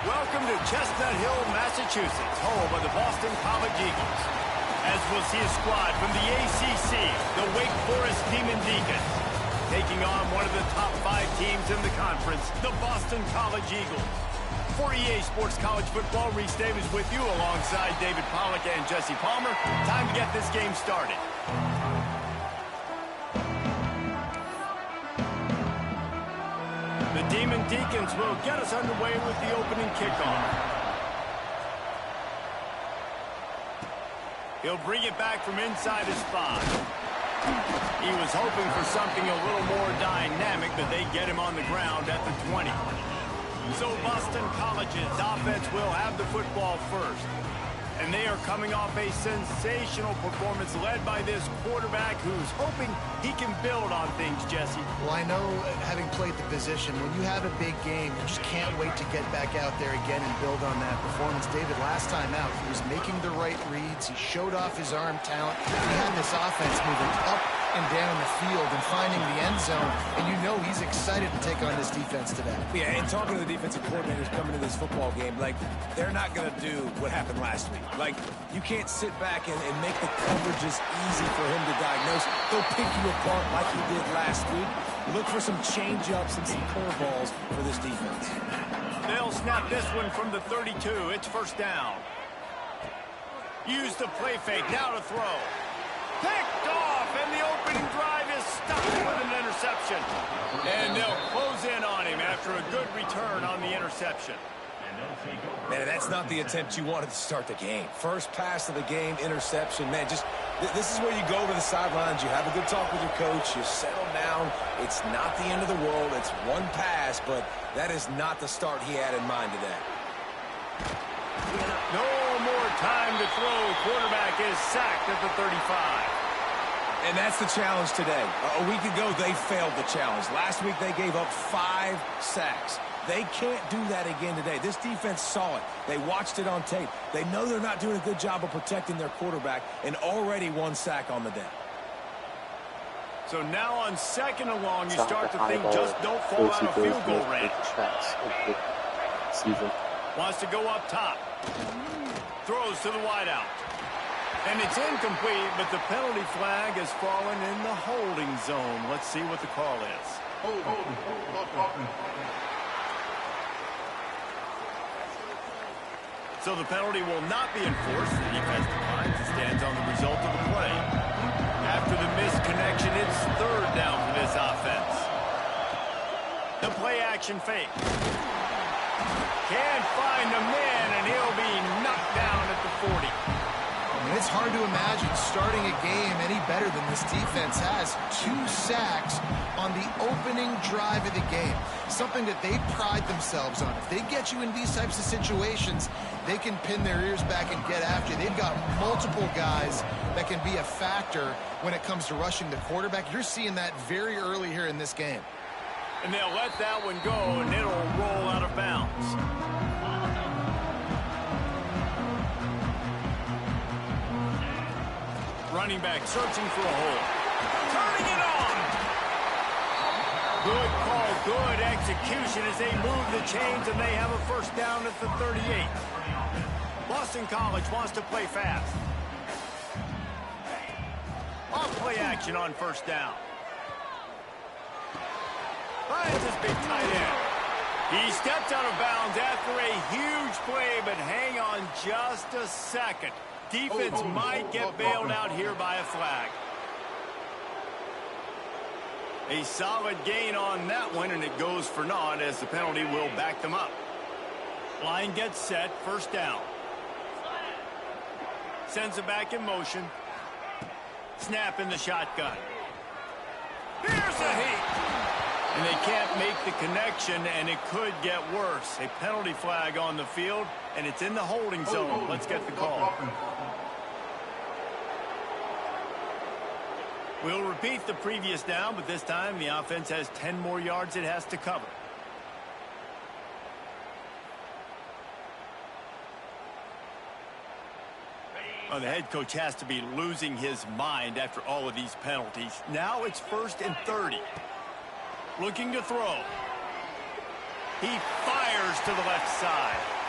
Welcome to Chestnut Hill, Massachusetts, home of the Boston College Eagles. As we'll see a squad from the ACC, the Wake Forest Demon Deacons, taking on one of the top 5 teams in the conference, the Boston College Eagles. For EA Sports College Football, Reese Davis with you alongside David Pollack and Jesse Palmer. Time to get this game started. The Demon Deacons will get us underway with the opening kickoff. He'll bring it back from inside his 5. He was hoping for something a little more dynamic, but they get him on the ground at the 20. So Boston College's offense will have the football first. And they are coming off a sensational performance led by this quarterback who's hoping he can build on things, Jesse. Well, I know, having played the position, when you have a big game, you just can't wait to get back out there again and build on that performance. David, last time out, he was making the right reads. He showed off his arm talent. He had this offense moving up and down the field and finding the end zone. And you know he's excited to take on this defense today. Yeah, and talking to the defensive coordinators coming to this football game, like, they're not going to do what happened last week. Like, you can't sit back and make the coverages easy for him to diagnose. He'll pick you apart like he did last week. Look for some change-ups and some curveballs for this defense. They'll snap this one from the 32. It's first down. Use the play fake. Now to throw. Picked off, and the opening drive is stuck with an interception. And they'll close in on him after a good return on the interception. Man, that's not the attempt you wanted to start the game. First pass of the game, interception. Man, just this is where you go to the sidelines. You have a good talk with your coach. You settle down. It's not the end of the world. It's one pass, but that is not the start he had in mind today. No more time to throw. Quarterback is sacked at the 35. And that's the challenge today. A week ago, they failed the challenge. Last week, they gave up 5 sacks. They can't do that again today. This defense saw it. They watched it on tape. They know they're not doing a good job of protecting their quarterback, and already 1 sack on the day. So now on second and long, you start to think just don't fall out of field goal range. Wants to go up top. Throws to the wideout. And it's incomplete, but the penalty flag has fallen in the holding zone. Let's see what the call is. So the penalty will not be enforced. The defense declines and stands on the result of the play. After the missed connection, it's third down for this offense. The play action fake. Can't find the man, and he'll be knocked down at the 40. It's hard to imagine starting a game any better than this defense has. 2 sacks on the opening drive of the game. Something that they pride themselves on. If they get you in these types of situations, they can pin their ears back and get after you. They've got multiple guys that can be a factor when it comes to rushing the quarterback. You're seeing that very early here in this game. And they'll let that one go, and it'll roll out of bounds. Running back searching for a hole. Turning it on! Good call, good execution as they move the chains, and they have a first down at the 38. Boston College wants to play fast. Off play action on first down. Finds his big tight end. He steps out of bounds after a huge play, but hang on just a second. Defense might get bailed out here by a flag. A solid gain on that one, and it goes for naught as the penalty will back them up. Line gets set, first down. Sends it back in motion. Snap in the shotgun. Here's a heat. And they can't make the connection, and it could get worse. A penalty flag on the field, and it's in the holding zone. Let's get the call. We'll repeat the previous down, but this time the offense has 10 more yards it has to cover. Oh, the head coach has to be losing his mind after all of these penalties. Now it's 1st and 30. Looking to throw. He fires to the left side.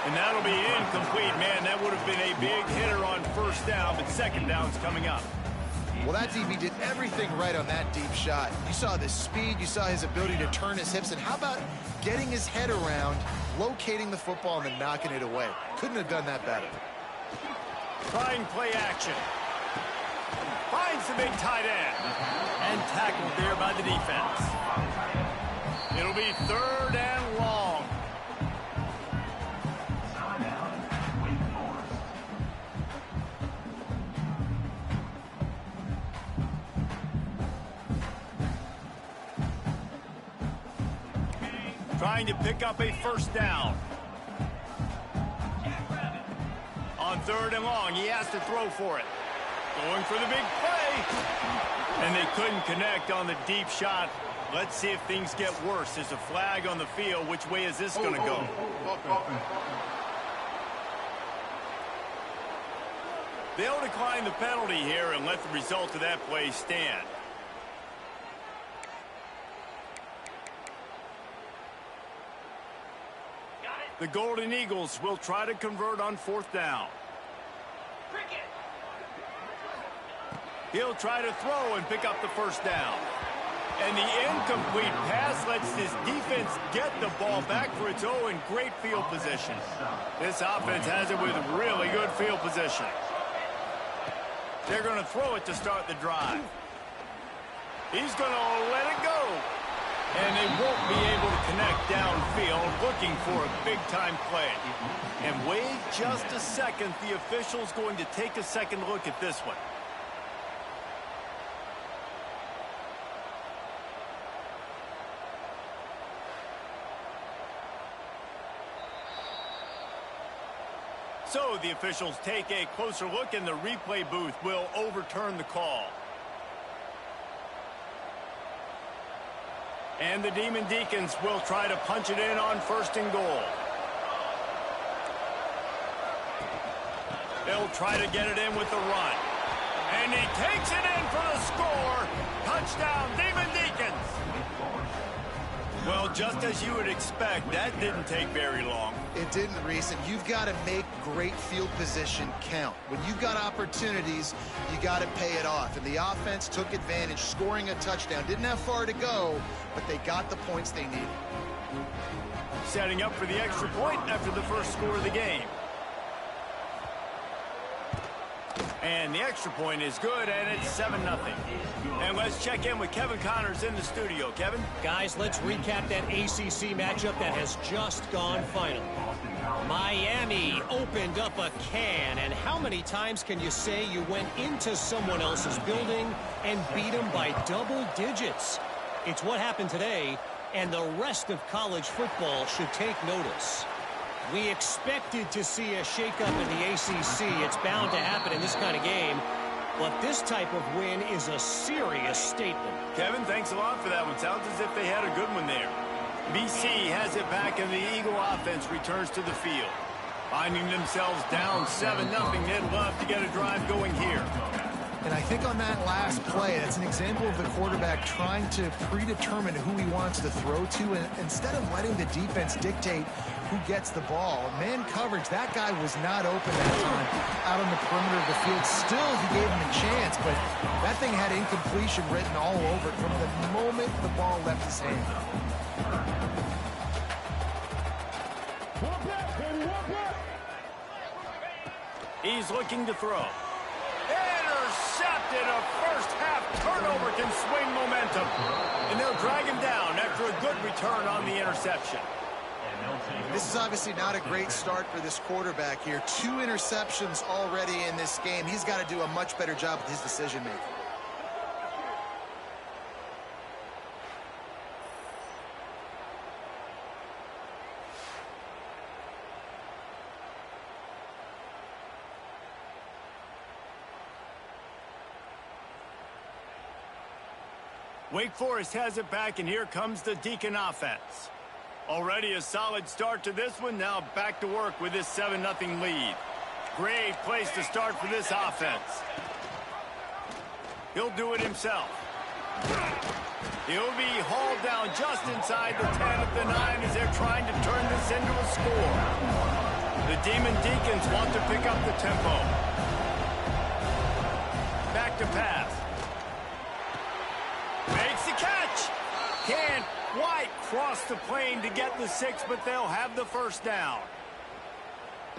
And that'll be incomplete, man. That would have been a big hitter on first down, but second down's coming up. Well, that DB did everything right on that deep shot. You saw the speed, you saw his ability to turn his hips, and how about getting his head around, locating the football, and then knocking it away? Couldn't have done that better. Trying play action. Finds the big tight end. And tackled there by the defense. It'll be third and long. Trying to pick up a first down. On third and long, he has to throw for it. Going for the big play. And they couldn't connect on the deep shot. Let's see if things get worse. There's a flag on the field. Which way is this going to go? They'll decline the penalty here and let the result of that play stand. The Golden Eagles will try to convert on fourth down. He'll try to throw and pick up the first down. And the incomplete pass lets this defense get the ball back for its own great field position. This offense has it with really good field position. They're going to throw it to start the drive. He's going to let it go. And they won't be able to connect downfield, looking for a big-time play. And wait just a second. The official's going to take a second look at this one. So the officials take a closer look, and the replay booth will overturn the call. And the Demon Deacons will try to punch it in on first and goal. They'll try to get it in with the run. And he takes it in for the score. Touchdown, Demon Deacons. Well, just as you would expect, that didn't take very long. It didn't, Reese, and you've got to make great field position count. When you've got opportunities, you got to pay it off. And the offense took advantage, scoring a touchdown. Didn't have far to go, but they got the points they needed. Setting up for the extra point after the first score of the game. And the extra point is good, and it's 7-0. And let's check in with Kevin Connors in the studio. Kevin? Guys, let's recap that ACC matchup that has just gone final. Miami opened up a can, and how many times can you say you went into someone else's building and beat them by double digits? It's what happened today, and the rest of college football should take notice. We expected to see a shakeup in the ACC. It's bound to happen in this kind of game. But this type of win is a serious statement. Kevin, thanks a lot for that one. Sounds as if they had a good one there. BC has it back, and the Eagle offense returns to the field. Finding themselves down 7-0, they'd love to get a drive going here. And I think on that last play, that's an example of the quarterback trying to predetermine who he wants to throw to, and instead of letting the defense dictate who gets the ball. Man coverage, that guy was not open that time out on the perimeter of the field. Still, he gave him a chance, but that thing had incompletion written all over it from the moment the ball left his hand. He's looking to throw. Intercepted. A first half turnover can swing momentum. And they'll drag him down after a good return on the interception. This is obviously not a great start for this quarterback here. 2 interceptions already in this game. He's got to do a much better job with his decision-making. Wake Forest has it back, and here comes the Deacon offense. Already a solid start to this one. Now back to work with this 7-0 lead. Great place to start for this offense. He'll do it himself. He'll be hauled down just inside the 10 at the 9 as they're trying to turn this into a score. The Demon Deacons want to pick up the tempo. Back to pass. Makes the catch. Can't quite cross the plane to get the 6, but they'll have the first down.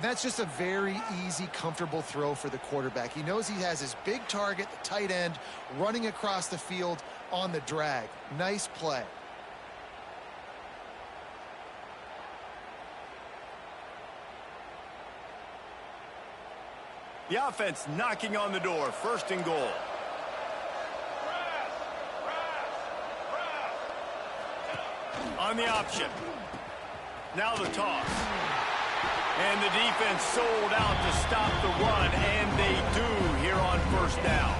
That's just a very easy, comfortable throw for the quarterback. He knows he has his big target, the tight end, running across the field on the drag. Nice play. The offense knocking on the door, 1st and goal. On the option. Now the toss. And the defense sold out to stop the run, and they do here on 1st down.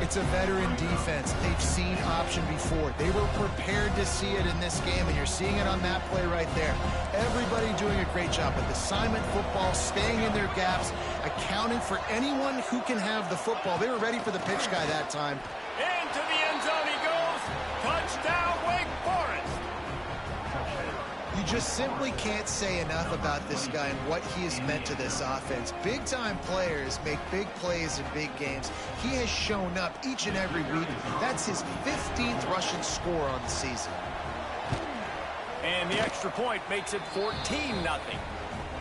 It's a veteran defense. They've seen option before. They were prepared to see it in this game, and you're seeing it on that play right there. Everybody doing a great job with assignment football, staying in their gaps, accounting for anyone who can have the football. They were ready for the pitch guy that time. Into the end zone he goes. Touchdown, Wake Forest. You just simply can't say enough about this guy and what he has meant to this offense. Big-time players make big plays in big games. He has shown up each and every week. That's his 15th rushing score on the season. And the extra point makes it 14-0.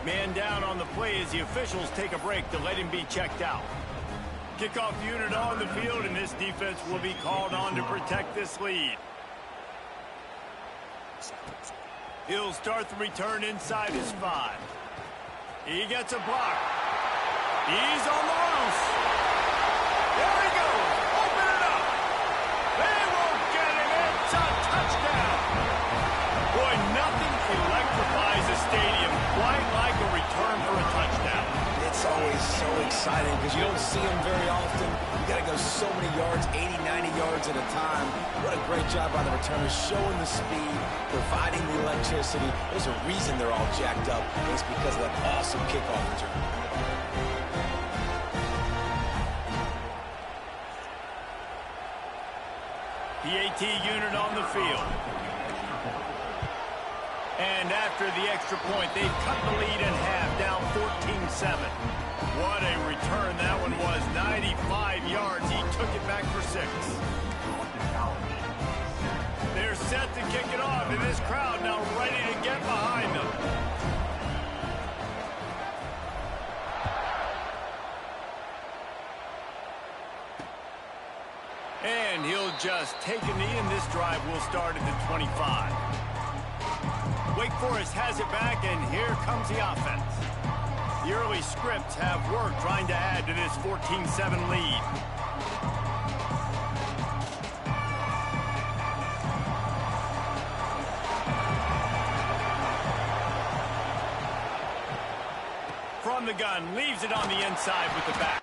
Man down on the play as the officials take a break to let him be checked out. Kickoff unit on the field, and this defense will be called on to protect this lead. He'll start the return inside his 5. He gets a block. He's on the loose. There he goes. Open it up. They won't get him. It's a touchdown. Boy, nothing electrifies a stadium quite like a return for a touchdown. It's always so exciting because you don't see them very often. You got to go so many yards, 80, 90 yards at a time. What a great job by the returners, showing the speed, providing the electricity. There's a reason they're all jacked up, and it's because of that awesome kickoff return. PAT unit on the field. And after the extra point, they've cut the lead in half, down 14-7. What a return that one was. 95 yards. He took it back for 6. They're set to kick it off, and this crowd now ready to get behind them. And he'll just take a knee, and this drive will start at the 25. Wake Forest has it back, and here comes the offense. The early scripts have worked trying to add to this 14-7 lead. From the gun, leaves it on the inside with the back.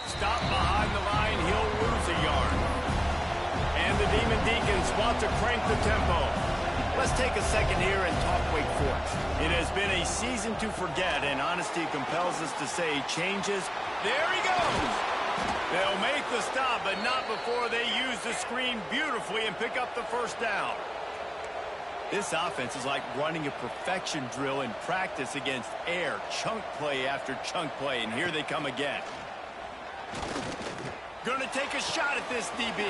Stop behind the line, he'll lose a yard. And the Demon Deacons want to crank the tempo. Let's take a second here and talk Wake Forest. It has been a season to forget, and honesty compels us to say changes. There he goes! They'll make the stop, but not before they use the screen beautifully and pick up the 1st down. This offense is like running a perfection drill in practice against air, chunk play after chunk play, and here they come again. Gonna take a shot at this DB.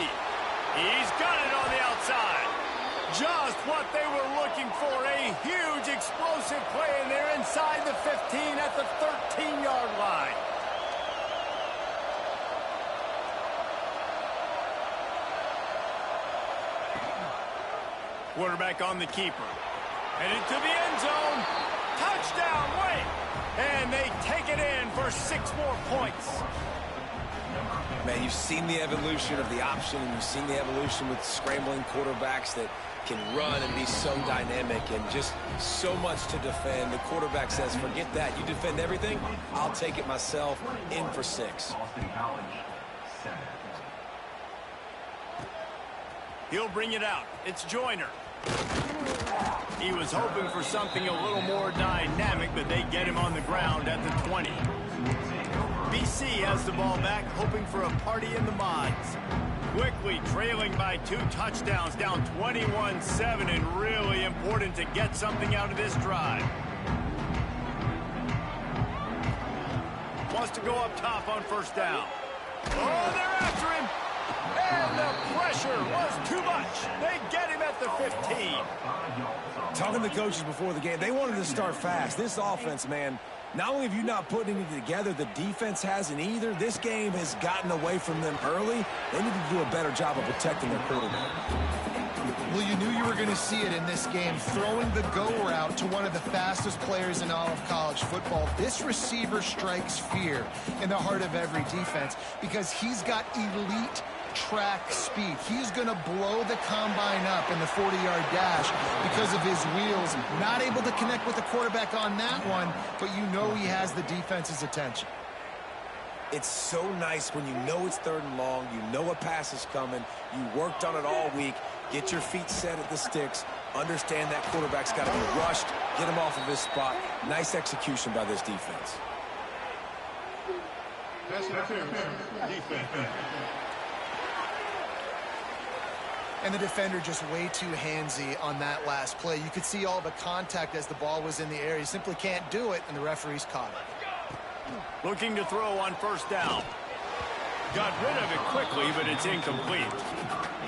He's got it on the outside. Just what they were looking for, a huge explosive play, and they're inside the 15 at the 13-yard line. Quarterback on the keeper. Headed to the end zone. Touchdown, wait. And they take it in for 6 more points. Man, you've seen the evolution of the option, and you've seen the evolution with scrambling quarterbacks that can run and be so dynamic and just so much to defend. The quarterback says, forget that. You defend everything, I'll take it myself. In for 6. He'll bring it out. It's Joyner. He was hoping for something a little more dynamic, but they get him on the ground at the 20. BC has the ball back, hoping for a party in the mods. Quickly trailing by 2 touchdowns, down 21-7, and really important to get something out of this drive. Wants to go up top on first down. Oh, they're after him. And the pressure was too much. They get him at the 15. Talking to the coaches before the game, they wanted to start fast. This offense, man, not only have you not putting it together, the defense hasn't either. This game has gotten away from them early. They need to do a better job of protecting their quarterback. Well, you knew you were going to see it in this game, throwing the go route to one of the fastest players in all of college football. This receiver strikes fear in the heart of every defense because he's got elite track speed. He's going to blow the combine up in the 40-yard dash because of his wheels. Not able to connect with the quarterback on that one, but you know he has the defense's attention. It's so nice when you know it's 3rd and long, you know a pass is coming, you worked on it all week, get your feet set at the sticks, understand that quarterback's got to be rushed, get him off of his spot. Nice execution by this defense. And the defender just way too handsy on that last play. You could see all the contact as the ball was in the air. He simply can't do it, and the referee's caught it. Looking to throw on first down. Got rid of it quickly, but it's incomplete.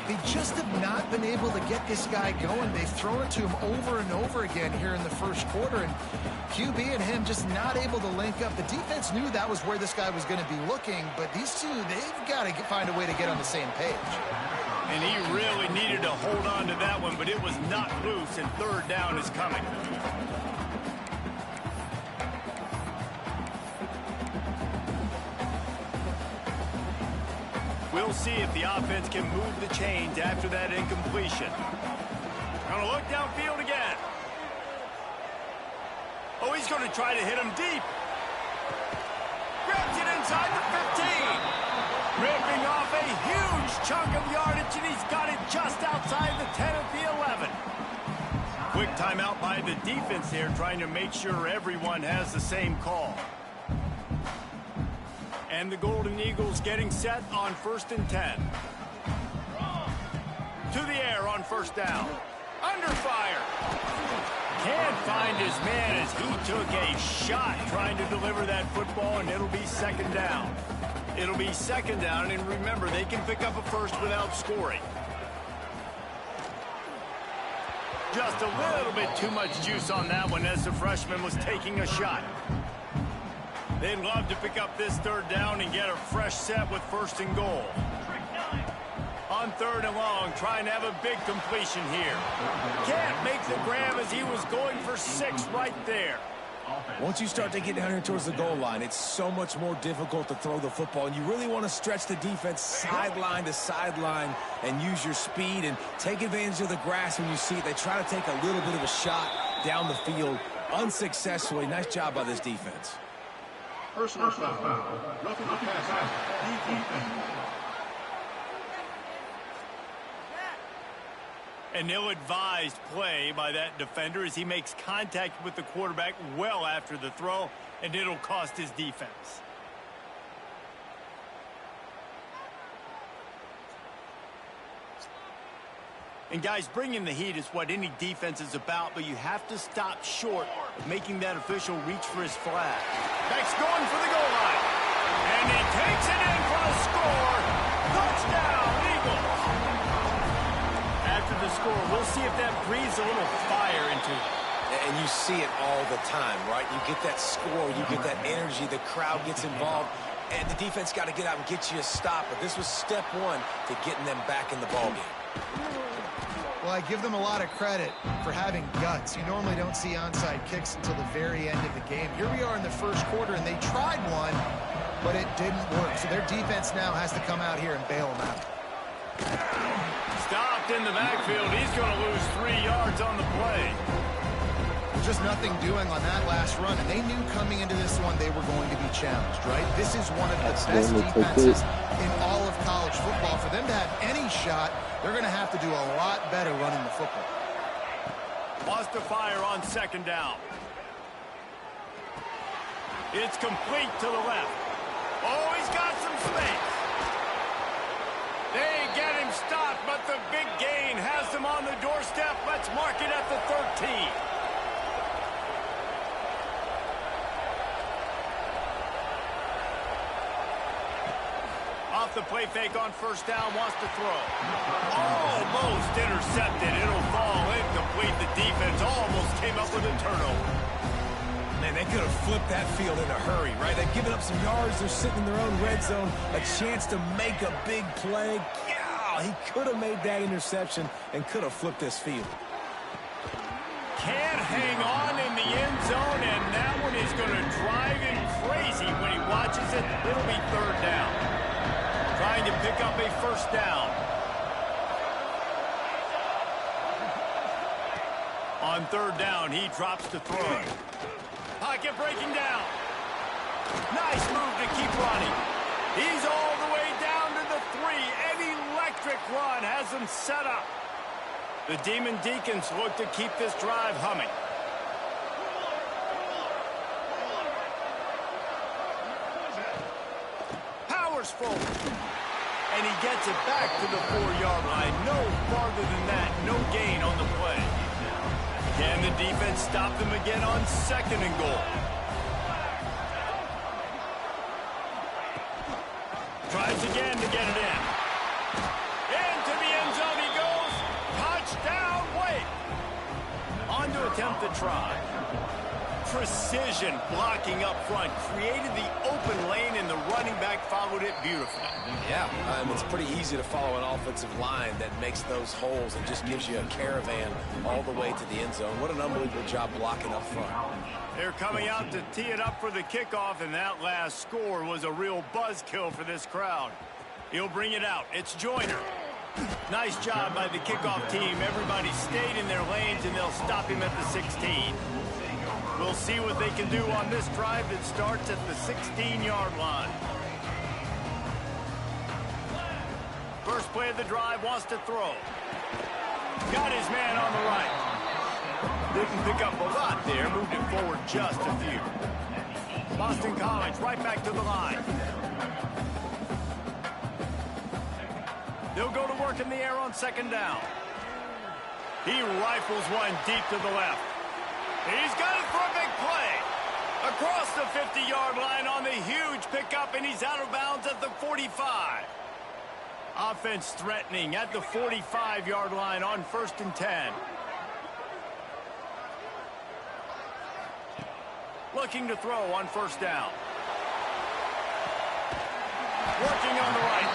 They just have not been able to get this guy going. They've thrown it to him over and over again here in the first quarter, and QB and him just not able to link up. The defense knew that was where this guy was going to be looking, but these two, they've got to find a way to get on the same page. And he really needed to hold on to that one, but it was not loose, and 3rd down is coming. We'll see if the offense can move the chains after that incompletion. Gonna look downfield again. Oh, he's gonna try to hit him deep. Grabs it inside the 15. Ripping off a huge chunk of yardage, and he's got it just outside the 10 at the 11. Quick timeout by the defense here, trying to make sure everyone has the same call. And the Golden Eagles getting set on 1st and 10. To the air on first down. Under fire. Can't find his man as he took a shot trying to deliver that football, and it'll be 2nd down. It'll be 2nd down, and remember, they can pick up a first without scoring. Just a little bit too much juice on that one as the freshman was taking a shot. They'd love to pick up this 3rd down and get a fresh set with 1st and goal. On 3rd and long, trying to have a big completion here. Can't make the grab as he was going for 6 right there. Once you start to get down here towards the goal line, it's so much more difficult to throw the football, and you really want to stretch the defense sideline to sideline and use your speed and take advantage of the grass when you see it. They try to take a little bit of a shot down the field unsuccessfully. Nice job by this defense. Personal foul. Roughing the pass. An ill-advised play by that defender as he makes contact with the quarterback well after the throw, and it'll cost his defense. And guys, bringing the heat is what any defense is about, but you have to stop short of making that official reach for his flag. Beck's going for the goal line. And he takes it in for the score. Touchdown, Eagles. After the score, we'll see if that breathes a little fire into it. And you see it all the time, right? You get that score, you get that energy, the crowd gets involved, and the defense got to get out and get you a stop. But this was step one to getting them back in the ballgame. Well, I give them a lot of credit for having guts. You normally don't see onside kicks until the very end of the game. Here we are in the first quarter, and they tried one, but it didn't work. So their defense now has to come out here and bail them out. Stopped in the backfield. He's going to lose 3 yards on the play. Just nothing doing on that last run, and they knew coming into this one they were going to be challenged, right? This is one of the best defenses in all of college football. For them to have any shot, they're going to have to do a lot better running the football. Lost to fire on second down. It's complete to the left. Oh, he's got some space. They get him stopped, but the big gain has them on the doorstep. Let's mark it at the 13. Off the play fake on first down, wants to throw. Almost intercepted. It'll fall incomplete. The defense almost came up with a turnover. Man, they could have flipped that field in a hurry, right? They've given up some yards. They're sitting in their own red zone. A chance to make a big play. Yeah, he could have made that interception and could have flipped this field. Can't hang on in the end zone, and that one is going to drive him crazy when he watches it. It'll be third down. Trying to pick up a first down. On third down, he drops to throw. Pocket breaking down. Nice move to keep running. He's all the way down to the 3. An electric run has him set up. The Demon Deacons look to keep this drive humming. Powers forward. And he gets it back to the 4-yard line. No farther than that. No gain on the play. Can the defense stop them again on second and goal? Tries again to get it in. Into the end zone he goes. Touchdown, Wake. On to attempt the try. Precision blocking up front. Created the open lane, and the running back followed it beautifully. Yeah, it's pretty easy to follow an offensive line that makes those holes and just gives you a caravan all the way to the end zone. What an unbelievable job blocking up front. They're coming out to tee it up for the kickoff, and that last score was a real buzzkill for this crowd. He'll bring it out. It's Joyner. Nice job by the kickoff team. Everybody stayed in their lanes, and they'll stop him at the 16. We'll see what they can do on this drive that starts at the 16-yard line. First play of the drive, wants to throw. Got his man on the right. Didn't pick up a lot there, moved it forward just a few. Boston College right back to the line. They'll go to work in the air on second down. He rifles one deep to the left. He's got it for a big play. Across the 50-yard line on the huge pickup, and he's out of bounds at the 45. Offense threatening at the 45-yard line on 1st and 10. Looking to throw on first down. Working on the right.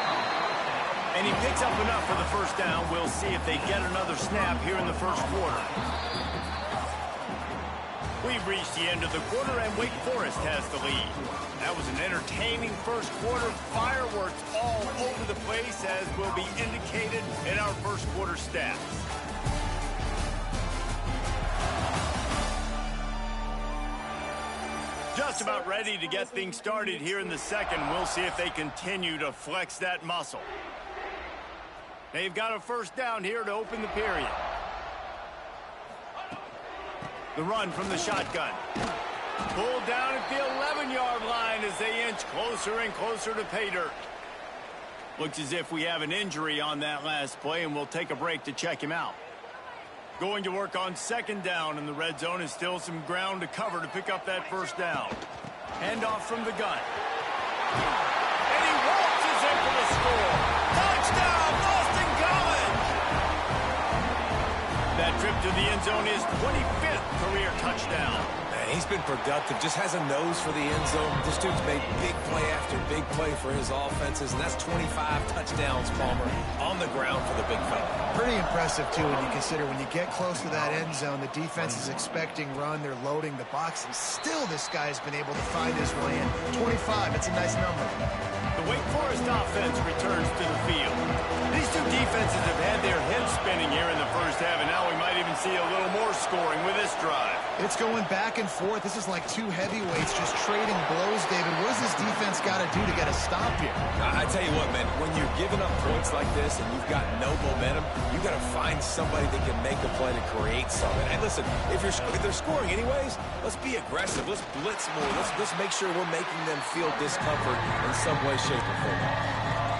And he picks up enough for the first down. We'll see if they get another snap here in the first quarter. We've reached the end of the quarter, and Wake Forest has the lead. That was an entertaining first quarter. Fireworks all over the place, as will be indicated in our first quarter stats. Just about ready to get things started here in the second. We'll see if they continue to flex that muscle. They've got a first down here to open the period. The run from the shotgun. Pulled down at the 11-yard line as they inch closer and closer to pay dirt. Looks as if we have an injury on that last play, and we'll take a break to check him out. Going to work on second down, and the red zone is still some ground to cover to pick up that first down. Handoff from the gun. And he waltzes in for the score. Touchdown, Boston College! That trip to the end zone is 25th career touchdown. Man, he's been productive, just has a nose for the end zone. This dude's made big play after big play for his offenses, and that's 25 touchdowns, Palmer, on the ground for the big fella. Pretty impressive, too, when you consider when you get close to that end zone, the defense is expecting run, they're loading the box, and still this guy's been able to find his way in. 25, it's a nice number. The Wake Forest offense returns to the field. These two defenses have had their heads spinning here in the first half, and now we might even see a little more scoring with this drive. It's going back and forth. This is like two heavyweights just trading blows, David. What does this defense got to do to get a stop here? I tell you what, man, when you're giving up points like this and you've got no momentum, you got to find somebody that can make a play to create something. And listen, if they're scoring anyways, let's be aggressive. Let's blitz more. Let's make sure we're making them feel discomfort in some way, shape, or form.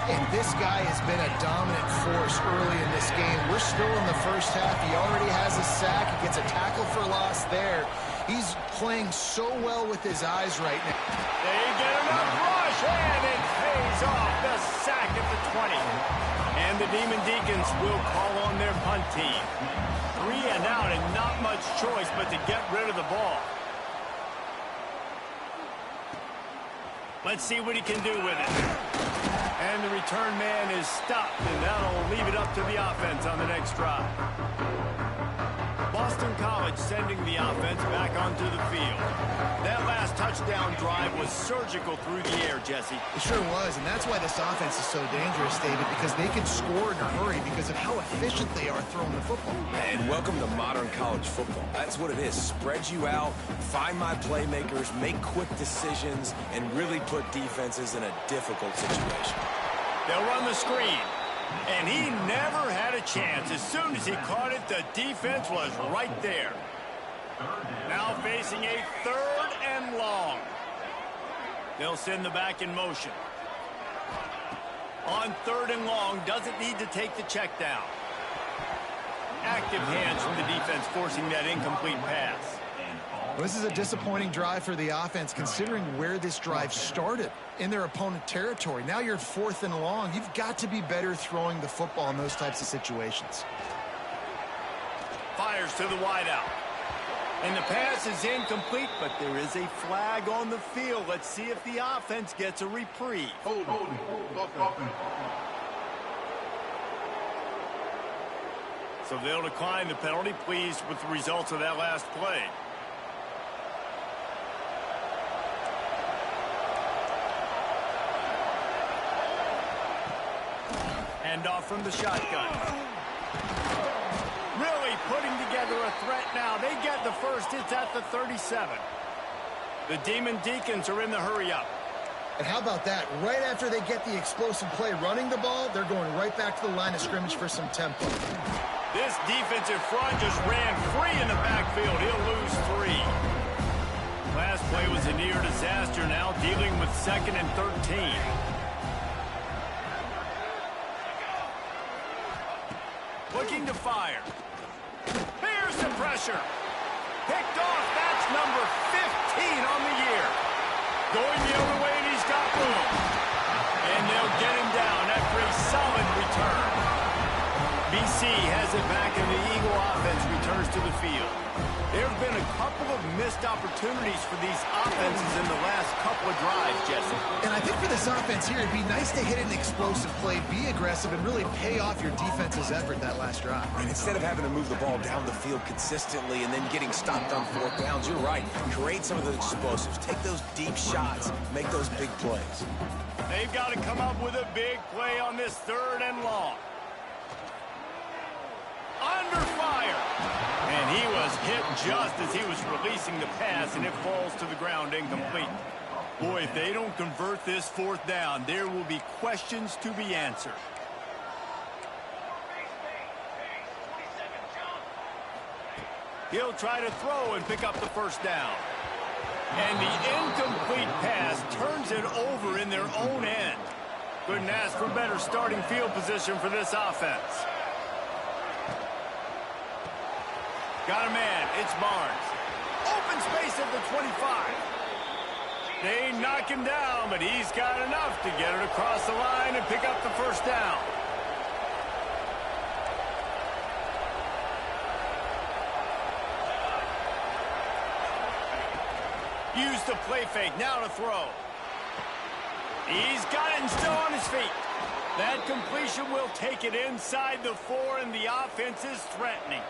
And this guy has been a dominant force early in this game. We're still in the first half. He already has a sack. He gets a tackle for loss there. He's playing so well with his eyes right now. They get enough rush, and it pays off. The sack at the 20. And the Demon Deacons will call on their punt team. 3 and out, and not much choice but to get rid of the ball. Let's see what he can do with it. And the return man is stopped, and that'll leave it up to the offense on the next drive. Boston College sending the offense back onto the field. That last touchdown drive was surgical through the air, Jesse. It sure was, and that's why this offense is so dangerous, David, because they can score in a hurry because of how efficient they are throwing the football. And welcome to modern college football. That's what it is. Spread you out, find my playmakers, make quick decisions, and really put defenses in a difficult situation. They'll run the screen. And he never had a chance. As soon as he caught it, the defense was right there. Now facing a 3rd and long. They'll send the back in motion. On 3rd and long, doesn't need to take the check down. Active hands from the defense forcing that incomplete pass. Well, this is a disappointing drive for the offense considering where this drive started in their opponent territory. Now you're 4th and long. You've got to be better throwing the football in those types of situations. Fires to the wideout. And the pass is incomplete, but there is a flag on the field. Let's see if the offense gets a reprieve. Hold. So they'll decline the penalty, pleased with the results of that last play. Handoff from the shotgun. Really putting together a threat now. They get the first. It's at the 37. The Demon Deacons are in the hurry-up. And how about that? Right after they get the explosive play running the ball, they're going right back to the line of scrimmage for some tempo. This defensive front just ran free in the backfield. He'll lose 3. Last play was a near disaster, now dealing with 2nd and 13. Looking to fire. Here's the pressure. Picked off. That's number 15 on the year. Going the other way, and he's got room. And they'll get him down after a solid return. BC has it back, and the Eagle offense returns to the field. There have been a couple of missed opportunities for these offenses in the last couple of drives, Jesse. And I think for this offense here, it'd be nice to hit an explosive play, be aggressive, and really pay off your defense's effort that last drive. And instead of having to move the ball down the field consistently and then getting stopped on 4th downs, you're right. Create some of the explosives. Take those deep shots. Make those big plays. They've got to come up with a big play on this 3rd and long. Under fire. And he was hit just as he was releasing the pass, and it falls to the ground incomplete. Boy, if they don't convert this 4th down, there will be questions to be answered. He'll try to throw and pick up the first down. And the incomplete pass turns it over in their own end. Couldn't ask for better starting field position for this offense. Got a man. It's Barnes. Open space at the 25. They knock him down, but he's got enough to get it across the line and pick up the first down. Use the play fake. Now to throw. He's got it and still on his feet. That completion will take it inside the 4, and the offense is threatening.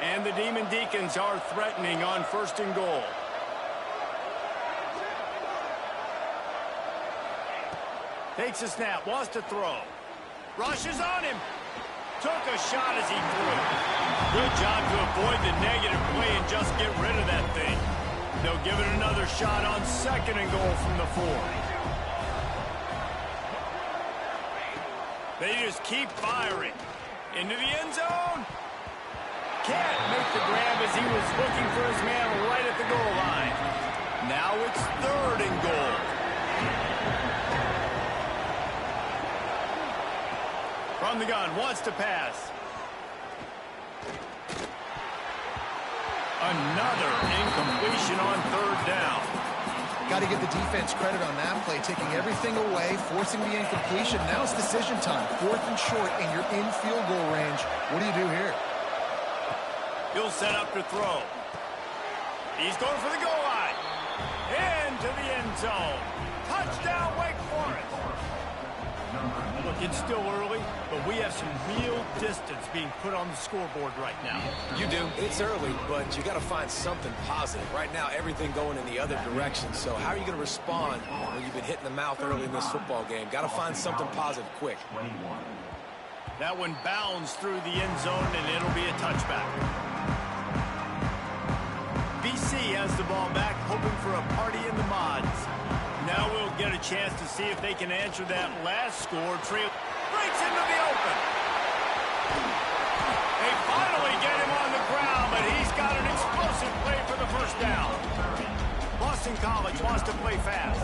And the Demon Deacons are threatening on 1st and goal. Takes a snap, wants to throw. Rushes on him. Took a shot as he threw. Good job to avoid the negative play and just get rid of that thing. They'll give it another shot on 2nd and goal from the 4. They just keep firing. Into the end zone. Can't make the grab as he was looking for his man right at the goal line. Now it's 3rd and goal. From the gun, wants to pass. Another incompletion on 3rd down. Got to give the defense credit on that play, taking everything away, forcing the incompletion. Now it's decision time. 4th and short, and you're in field goal range. What do you do here? He'll set up to throw. He's going for the goal line. Into the end zone. Touchdown, Wake Forest. Look, it's still early, but we have some real distance being put on the scoreboard right now. You do. It's early, but you got to find something positive. Right now, everything going in the other direction. So how are you going to respond when you've been hit in the mouth early in this football game? Got to find something positive quick. That one bounds through the end zone, and it'll be a touchback. BC has the ball back, hoping for a party in the mods. Now we'll get a chance to see if they can answer that last score. Trail breaks into the open. They finally get him on the ground, but he's got an explosive play for the first down. Boston College wants to play fast.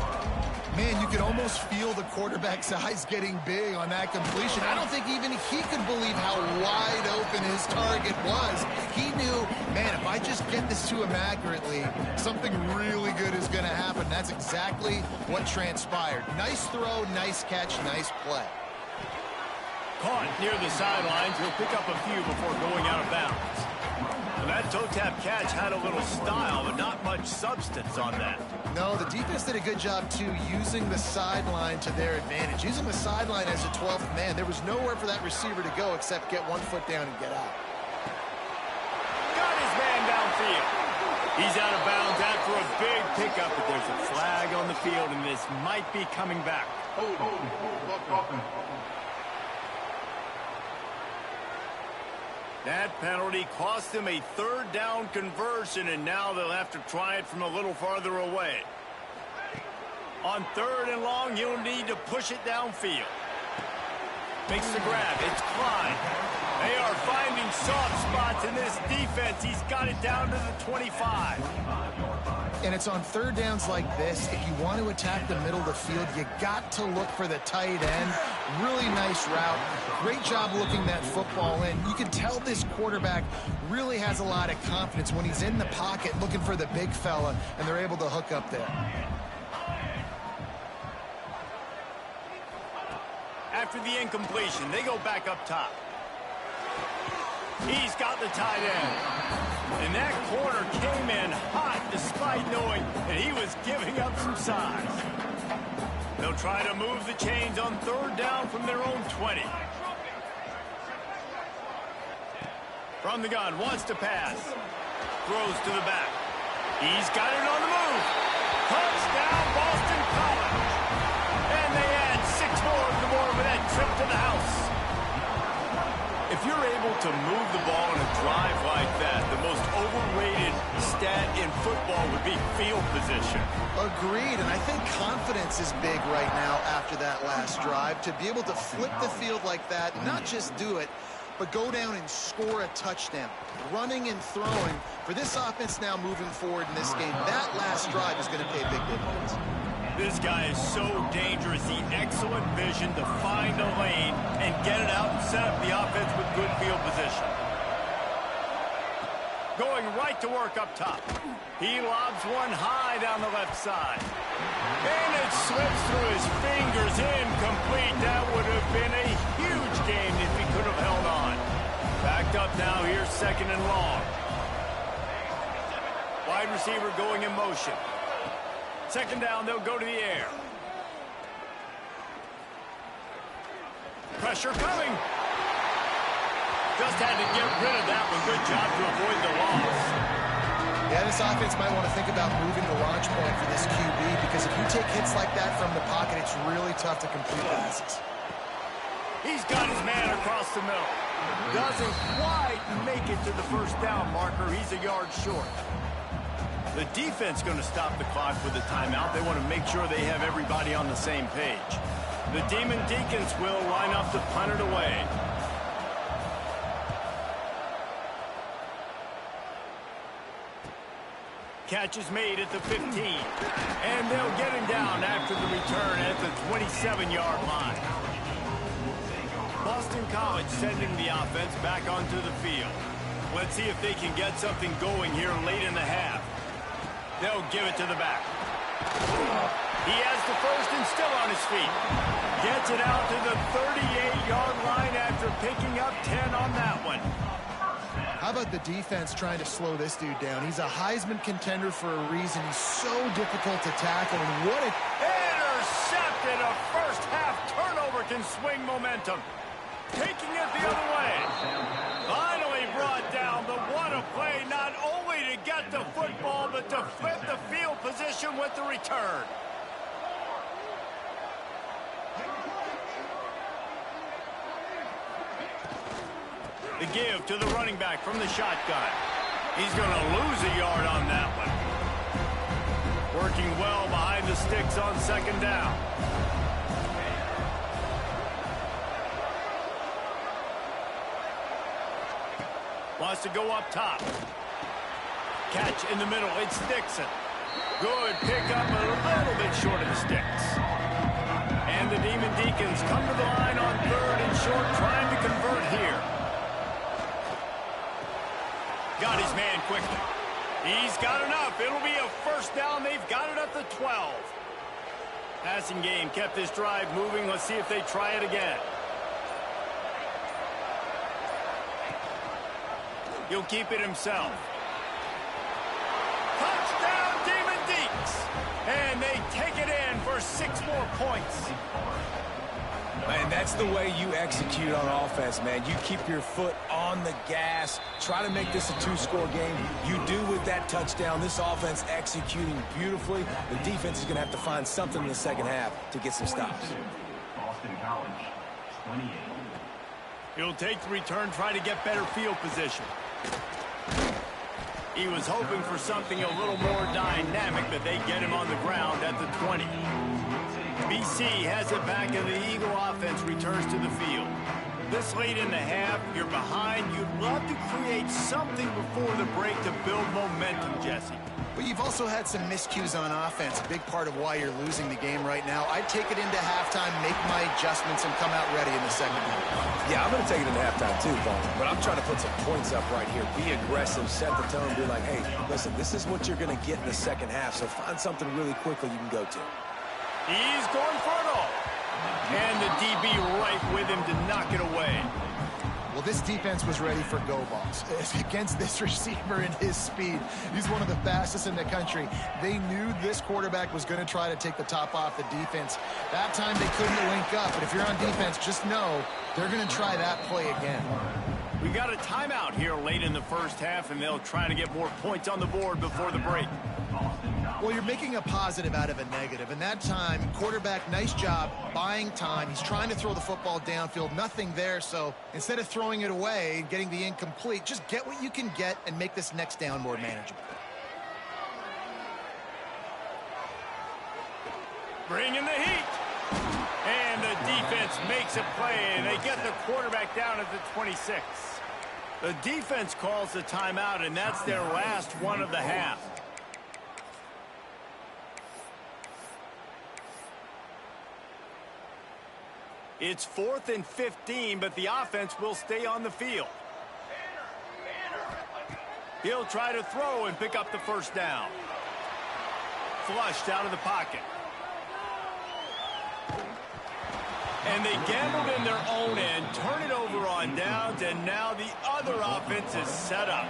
Man, you could almost feel the quarterback's eyes getting big on that completion. I don't think even he could believe how wide open his target was. He knew, man, if I just get this to him accurately, something really good is going to happen. That's exactly what transpired. Nice throw, nice catch, nice play. Caught near the sidelines. He'll pick up a few before going out of bounds. And that toe-tap catch had a little style, but not much substance on that. No, the defense did a good job, too, using the sideline to their advantage. Using the sideline as a 12th man. There was nowhere for that receiver to go except get 1 foot down and get out. Got his man downfield. He's out of bounds after a big pickup, but there's a flag on the field, and this might be coming back. That penalty cost them a 3rd down conversion, and now they'll have to try it from a little farther away. On 3rd and long, he'll need to push it downfield. Makes the grab. It's Klein. They are finding soft spots in this defense. He's got it down to the 25. And it's on 3rd downs like this. If you want to attack the middle of the field, you got to look for the tight end. Really nice route. Great job looking that football in. You can tell this quarterback really has a lot of confidence when he's in the pocket looking for the big fella, and they're able to hook up there. After the incompletion, they go back up top. He's got the tight end. And that corner came in hot despite knowing that he was giving up some size. They'll try to move the chains on 3rd down from their own 20. From the gun, wants to pass. Throws to the back. He's got it on the move. Touchdown, Boston College. And they add 6 more to the board with that trip to the house. If you're able to move the ball in a drive like that, the most overrated stat in football would be field position. Agreed, and I think confidence is big right now after that last drive. To be able to flip the field like that, not just do it, but go down and score a touchdown. Running and throwing for this offense now moving forward in this game, that last drive is going to pay big dividends. This guy is so dangerous. The excellent vision to find a lane and get it out and set up the offense with good field position. Going right to work up top. He lobs one high down the left side. And it slips through his fingers, incomplete. That would have been a huge game if he could have held on. Backed up now, here's second and long. Wide receiver going in motion. Second down, they'll go to the air. Pressure coming. Just had to get rid of that one. Good job to avoid the loss. Yeah, this offense might want to think about moving the launch point for this QB, because if you take hits like that from the pocket, it's really tough to complete passes. He's got his man across the middle. Doesn't quite make it to the first down marker. He's a yard short. The defense going to stop the clock with a timeout. They want to make sure they have everybody on the same page. The Demon Deacons will line up to punt it away. Catch is made at the 15. And they'll get him down after the return at the 27-yard line. Boston College sending the offense back onto the field. Let's see if they can get something going here late in the half. They'll give it to the back. He has the first and still on his feet. Gets it out to the 38-yard line after picking up 10 on that one. How about the defense trying to slow this dude down? He's a Heisman contender for a reason. He's so difficult to tackle, and what a... Intercepted! A first-half turnover can swing momentum. Taking it the other way. Finally brought down, but what a play, not only to get the football, but to flip the field position with the return. The give to the running back from the shotgun. He's going to lose a yard on that one. Working well behind the sticks on second down. Wants to go up top. Catch in the middle. It's Dixon. Good pick up, a little bit short of the sticks. And the Demon Deacons come to the line on third and short, trying to convert here. Got his man quickly. He's got enough. It'll be a first down. They've got it at the 12. Passing game kept this drive moving. Let's see if they try it again. He'll keep it himself. Touchdown, Demon Deeks! And they take it in for 6 more points. Man, that's the way you execute on offense, man. You keep your foot on the gas. Try to make this a 2-score game. You do with that touchdown. This offense executing beautifully. The defense is going to have to find something in the second half to get some stops. Boston College, 28. He'll take the return, try to get better field position. He was hoping for something a little more dynamic, but they get him on the ground at the 20. BC has it back, and the Eagle offense returns to the field. This late in the half, you're behind. You'd love to create something before the break to build momentum, Jesse. But you've also had some miscues on offense, a big part of why you're losing the game right now. I'd take it into halftime, make my adjustments, and come out ready in the second half. Yeah, I'm going to take it into halftime too, Paul. But I'm trying to put some points up right here. Be aggressive, set the tone, be like, hey, listen, this is what you're going to get in the second half, so find something really quickly you can go to. He's going for it all. And the DB right with him to knock it away. Well, this defense was ready for go balls. Against this receiver and his speed, he's one of the fastest in the country. They knew this quarterback was going to try to take the top off the defense. That time they couldn't link up, but if you're on defense, just know they're going to try that play again. We got a timeout here late in the first half, and they'll try to get more points on the board before the break. Well, you're making a positive out of a negative, and that time, quarterback, nice job buying time. He's trying to throw the football downfield, nothing there, so instead of throwing it away and getting the incomplete, just get what you can get and make this next down more manageable. Bring in the heat. And the defense makes a play, and they get the quarterback down at the 26. The defense calls the timeout, and that's their last one of the half. It's 4th and 15, but the offense will stay on the field. He'll try to throw and pick up the first down. Flushed out of the pocket. And they gambled in their own end, turn it over on downs, and now the other offense is set up.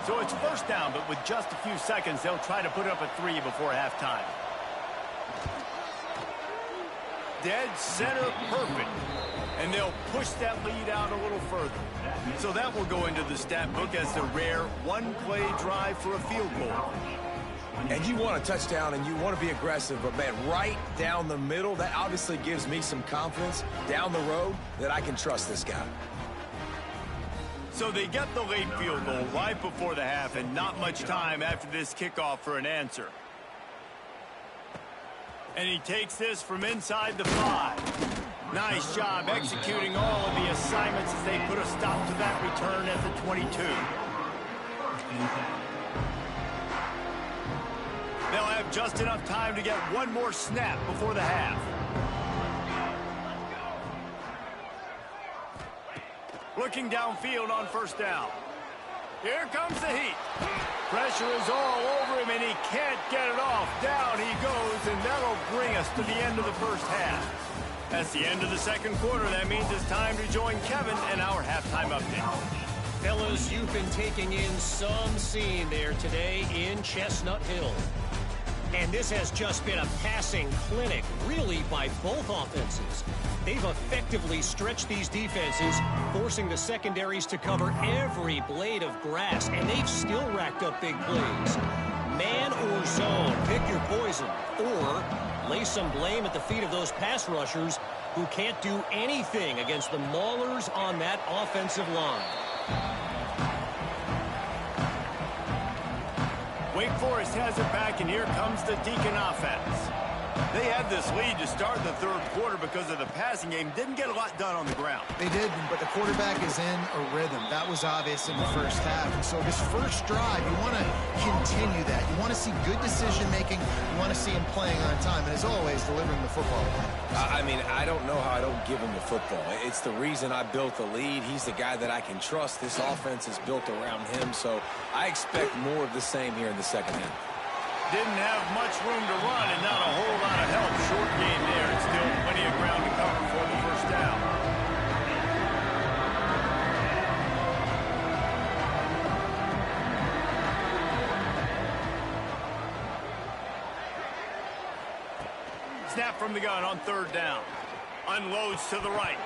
So it's first down, but with just a few seconds, they'll try to put up a 3 before halftime. Dead center perfect. And they'll push that lead out a little further. So that will go into the stat book as the rare one-play drive for a field goal. And you want a touchdown and you want to be aggressive, but man, right down the middle, that obviously gives me some confidence down the road that I can trust this guy. So they get the late field goal right before the half and not much time after this kickoff for an answer. And he takes this from inside the 5. Nice job executing all of the assignments as they put a stop to that return at the 22. They'll have just enough time to get one more snap before the half. Looking downfield on first down. Here comes the heat. Pressure is all over him, and he can't get it off. Down he goes, and that'll bring us to the end of the first half. That's the end of the second quarter. That means it's time to join Kevin and our halftime update. Fellas, you've been taking in some scene there today in Chestnut Hill. And this has just been a passing clinic, really, by both offenses. They've effectively stretched these defenses, forcing the secondaries to cover every blade of grass, and they've still racked up big plays. Man or zone, pick your poison, or lay some blame at the feet of those pass rushers who can't do anything against the maulers on that offensive line. Wake Forest has it back, and here comes the Deacon offense. They had this lead to start the third quarter because of the passing game. Didn't get a lot done on the ground. They did, but the quarterback is in a rhythm. That was obvious in the first half. And so this first drive, you want to continue that. You want to see good decision-making. You want to see him playing on time. And as always, delivering the football. I mean, I don't know how I don't give him the football. It's the reason I built the lead. He's the guy that I can trust. This offense is built around him. So I expect more of the same here in the second half. Didn't have much room to run and not a whole lot of help. Short game there, and still plenty of ground to cover for the first down. Snap from the gun on third down. Unloads to the right.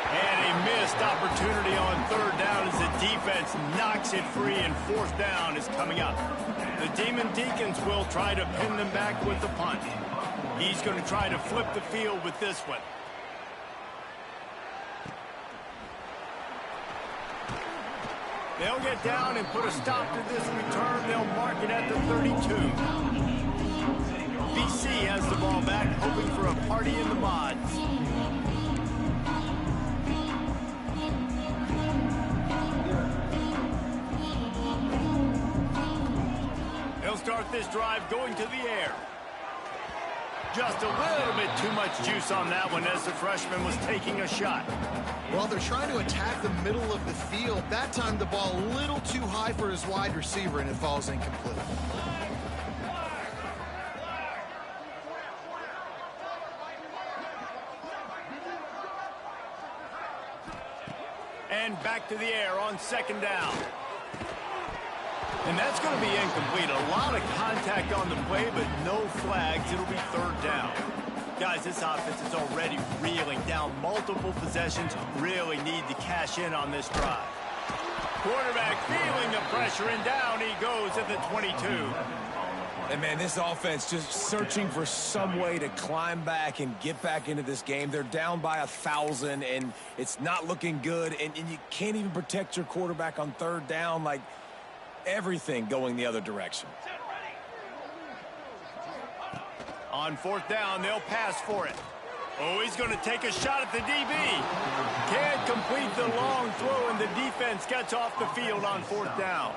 And a missed opportunity on third down as the defense knocks it free, and fourth down is coming up. The Demon Deacons will try to pin them back with the punt. He's going to try to flip the field with this one. They'll get down and put a stop to this return. They'll mark it at the 32. BC has the ball back, hoping for a party in the mods. They'll start this drive going to the air. Just a little bit too much juice on that one as the freshman was taking a shot. Well, they're trying to attack the middle of the field. That time the ball a little too high for his wide receiver, and it falls incomplete. And back to the air on second down. And that's going to be incomplete. A lot of contact on the play, but no flags. It'll be third down. Guys, this offense is already reeling down multiple possessions. Really need to cash in on this drive. Quarterback feeling the pressure, and down he goes at the 22. And, man, this offense just searching for some way to climb back and get back into this game. They're down by 1,000, and it's not looking good. And you can't even protect your quarterback on third down. Like, everything going the other direction. On fourth down, they'll pass for it. Oh, he's going to take a shot at the DB. Can't complete the long throw, and the defense gets off the field on fourth down.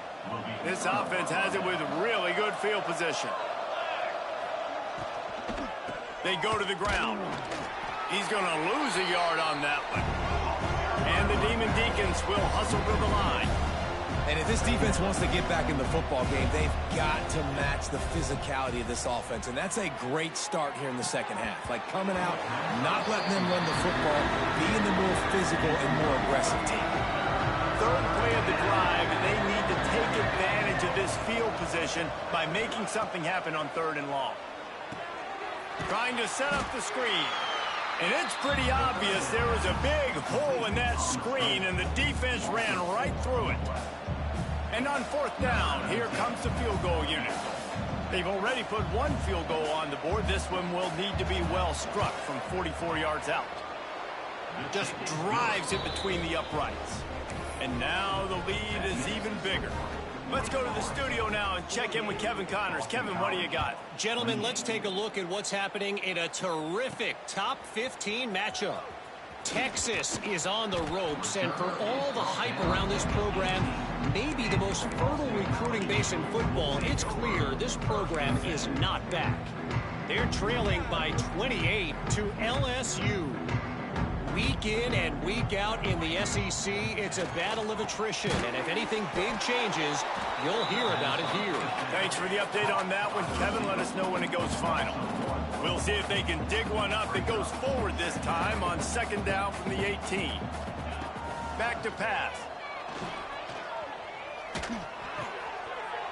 This offense has it with really good field position. They go to the ground. He's going to lose a yard on that one. And the Demon Deacons will hustle to the line. And if this defense wants to get back in the football game, they've got to match the physicality of this offense. And that's a great start here in the second half. Like coming out, not letting them run the football, being the more physical and more aggressive team. Third play of the drive, and they need to take advantage of this field position by making something happen on 3rd and long. Trying to set up the screen. And it's pretty obvious there was a big hole in that screen, and the defense ran right through it. And on 4th down, here comes the field goal unit. They've already put one field goal on the board. This one will need to be well struck from 44 yards out. Just drives it between the uprights. And now the lead is even bigger. Let's go to the studio now and check in with Kevin Connors. Kevin, what do you got? Gentlemen, let's take a look at what's happening in a terrific top 15 matchup. Texas is on the ropes, and for all the hype around this program, maybe the most fertile recruiting base in football, it's clear this program is not back. They're trailing by 28 to LSU. Week in and week out in the SEC, it's a battle of attrition, and if anything big changes, you'll hear about it here. Thanks for the update on that one, Kevin. Let us know when it goes final. We'll see if they can dig one up that goes forward this time on 2nd down from the 18. Back to pass.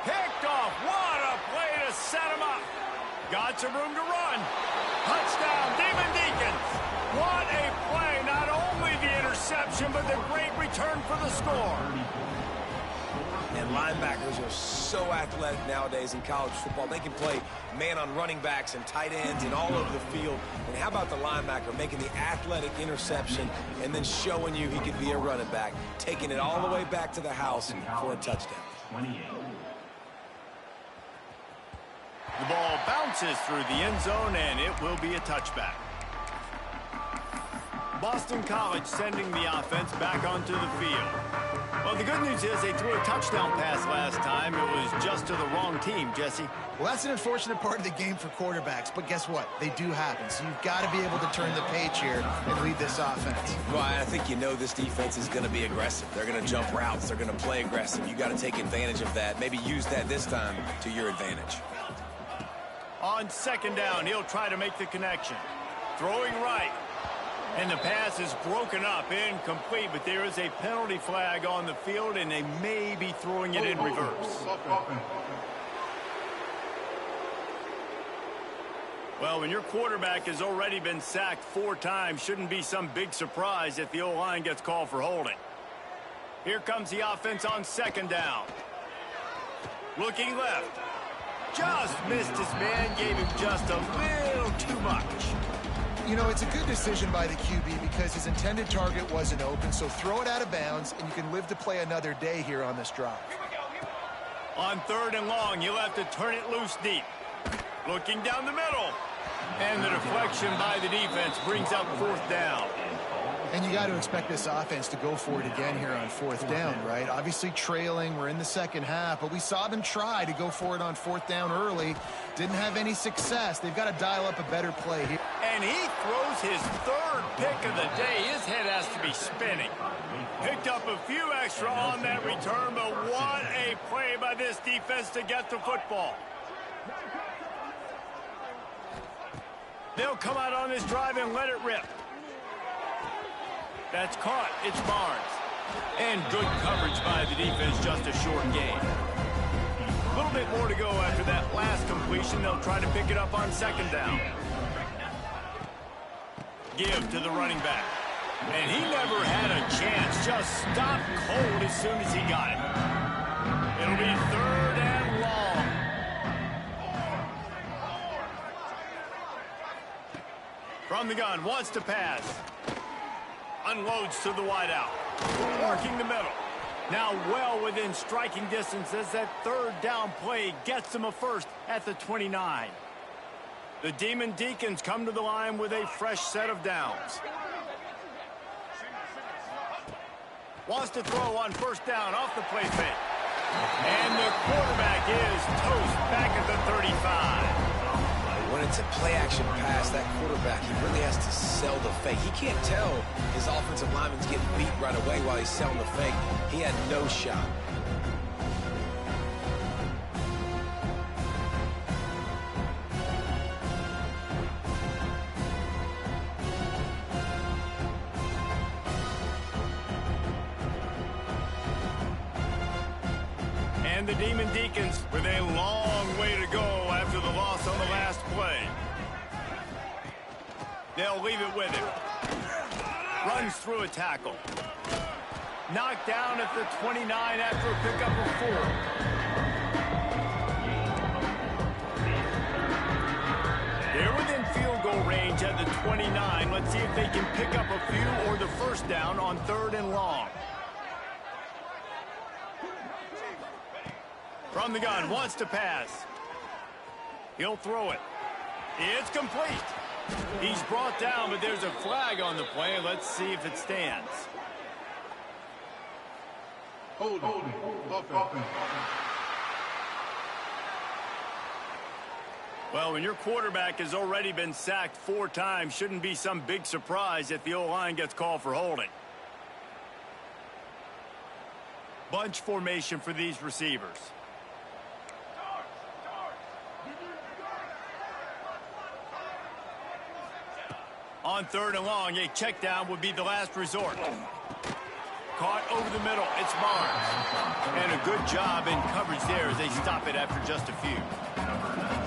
Picked off. What a play to set him up. Got some room to run. Touchdown, Demon Deacons. What a play. Not only the interception, but the great return for the score. And linebackers are so athletic nowadays in college football. They can play man on running backs and tight ends and all over the field. And how about the linebacker making the athletic interception and then showing you he could be a running back, taking it all the way back to the house for a touchdown. 28. The ball bounces through the end zone, and it will be a touchback. Boston College sending the offense back onto the field. Well, the good news is they threw a touchdown pass last time. It was just to the wrong team, Jesse. Well, that's an unfortunate part of the game for quarterbacks, but guess what? They do happen, so you've got to be able to turn the page here and lead this offense. Well, I think you know this defense is going to be aggressive. They're going to jump routes. They're going to play aggressive. You got to take advantage of that. Maybe use that this time to your advantage. On 2nd down, he'll try to make the connection. Throwing right. And the pass is broken up, incomplete, but there is a penalty flag on the field, and they may be throwing it in reverse. Well, when your quarterback has already been sacked 4 times, shouldn't be some big surprise if the O-line gets called for holding. Here comes the offense on 2nd down. Looking left. Just missed his man, gave him just a little too much. You know, it's a good decision by the QB because his intended target wasn't open, so throw it out of bounds, and you can live to play another day here on this drive. On 3rd and long, you'll have to turn it loose deep. Looking down the middle. And the deflection by the defense brings up 4th down. And you got to expect this offense to go for it again here on 4th down, right? Obviously trailing, we're in the second half, but we saw them try to go for it on 4th down early. Didn't have any success. They've got to dial up a better play here. And he throws his 3rd pick of the day. His head has to be spinning. Picked up a few extra on that return, but what a play by this defense to get the football. They'll come out on this drive and let it rip. That's caught. It's Barnes. And good coverage by the defense, just a short gain. A little bit more to go after that last completion. They'll try to pick it up on 2nd down. Give to the running back. And he never had a chance. Just stopped cold as soon as he got it. It'll be 3rd and long. From the gun, wants to pass. Unloads to the wideout. Working the middle. Now well within striking distance as that 3rd down play gets them a first at the 29. The Demon Deacons come to the line with a fresh set of downs. Wants to throw on 1st down off the play fake. And the quarterback is toast back at the 35. When when it's a play-action pass, that quarterback, he really has to sell the fake. He can't tell his offensive lineman's getting beat right away while he's selling the fake. He had no shot. And the Demon Deacons with a long way to go after the loss on the last play. They'll leave it with him. Runs through a tackle. Knocked down at the 29 after a pickup of 4. They're within field goal range at the 29. Let's see if they can pick up a few or the first down on 3rd and long. From the gun, wants to pass. He'll throw it. It's complete. He's brought down, but there's a flag on the play. Let's see if it stands. Hold. Offense. Well, when your quarterback has already been sacked 4 times, shouldn't be some big surprise if the O-line gets called for holding. Bunch formation for these receivers. On 3rd and long, a check down would be the last resort. Caught over the middle. It's Barnes. And a good job in coverage there as they stop it after just a few.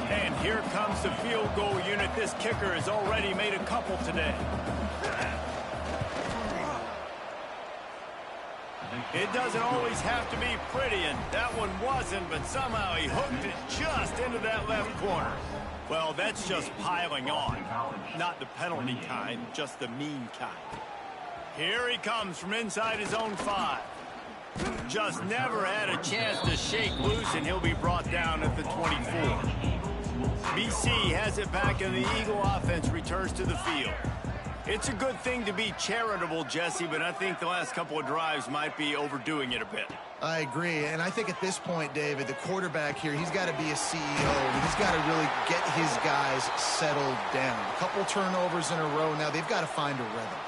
And here comes the field goal unit. This kicker has already made a couple today. It doesn't always have to be pretty, and that one wasn't, but somehow he hooked it just into that left corner. Well, that's just piling on. Not the penalty kind, just the mean kind. Here he comes from inside his own 5. Just never had a chance to shake loose, and he'll be brought down at the 24. BC has it back, and the Eagle offense returns to the field. It's a good thing to be charitable, Jesse, but I think the last couple of drives might be overdoing it a bit. I agree, and I think at this point, David, the quarterback here, he's got to be a CEO. He's got to really get his guys settled down. A couple turnovers in a row now. They've got to find a rhythm.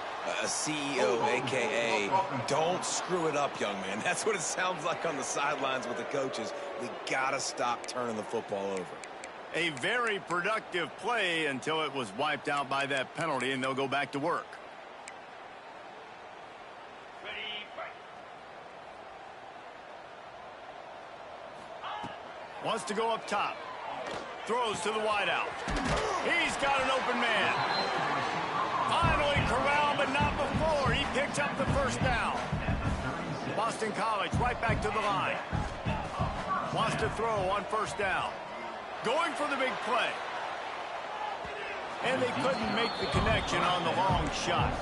A CEO, a.k.a. don't screw it up, young man. That's what it sounds like on the sidelines with the coaches. We got to stop turning the football over. A very productive play until it was wiped out by that penalty, and they'll go back to work. Wants to go up top. Throws to the wideout. He's got an open man. Finally corralled, but not before. He picks up the first down. Boston College right back to the line. Wants to throw on 1st down. Going for the big play. And they couldn't make the connection on the long shot.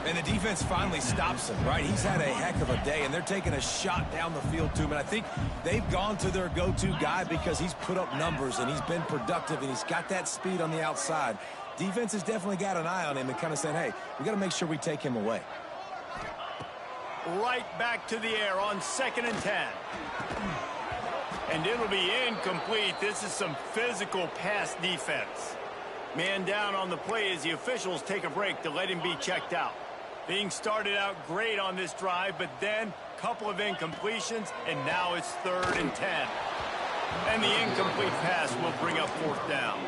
And the defense finally stops him, right? He's had a heck of a day, and they're taking a shot down the field to him. And I think they've gone to their go-to guy because he's put up numbers, and he's been productive, and he's got that speed on the outside. Defense has definitely got an eye on him and kind of said, hey, we got to make sure we take him away. Right back to the air on 2nd and 10. And it'll be incomplete. This is some physical pass defense. Man down on the play as the officials take a break to let him be checked out. Being started out great on this drive, but then a couple of incompletions, and now it's 3rd and 10. And the incomplete pass will bring up 4th down.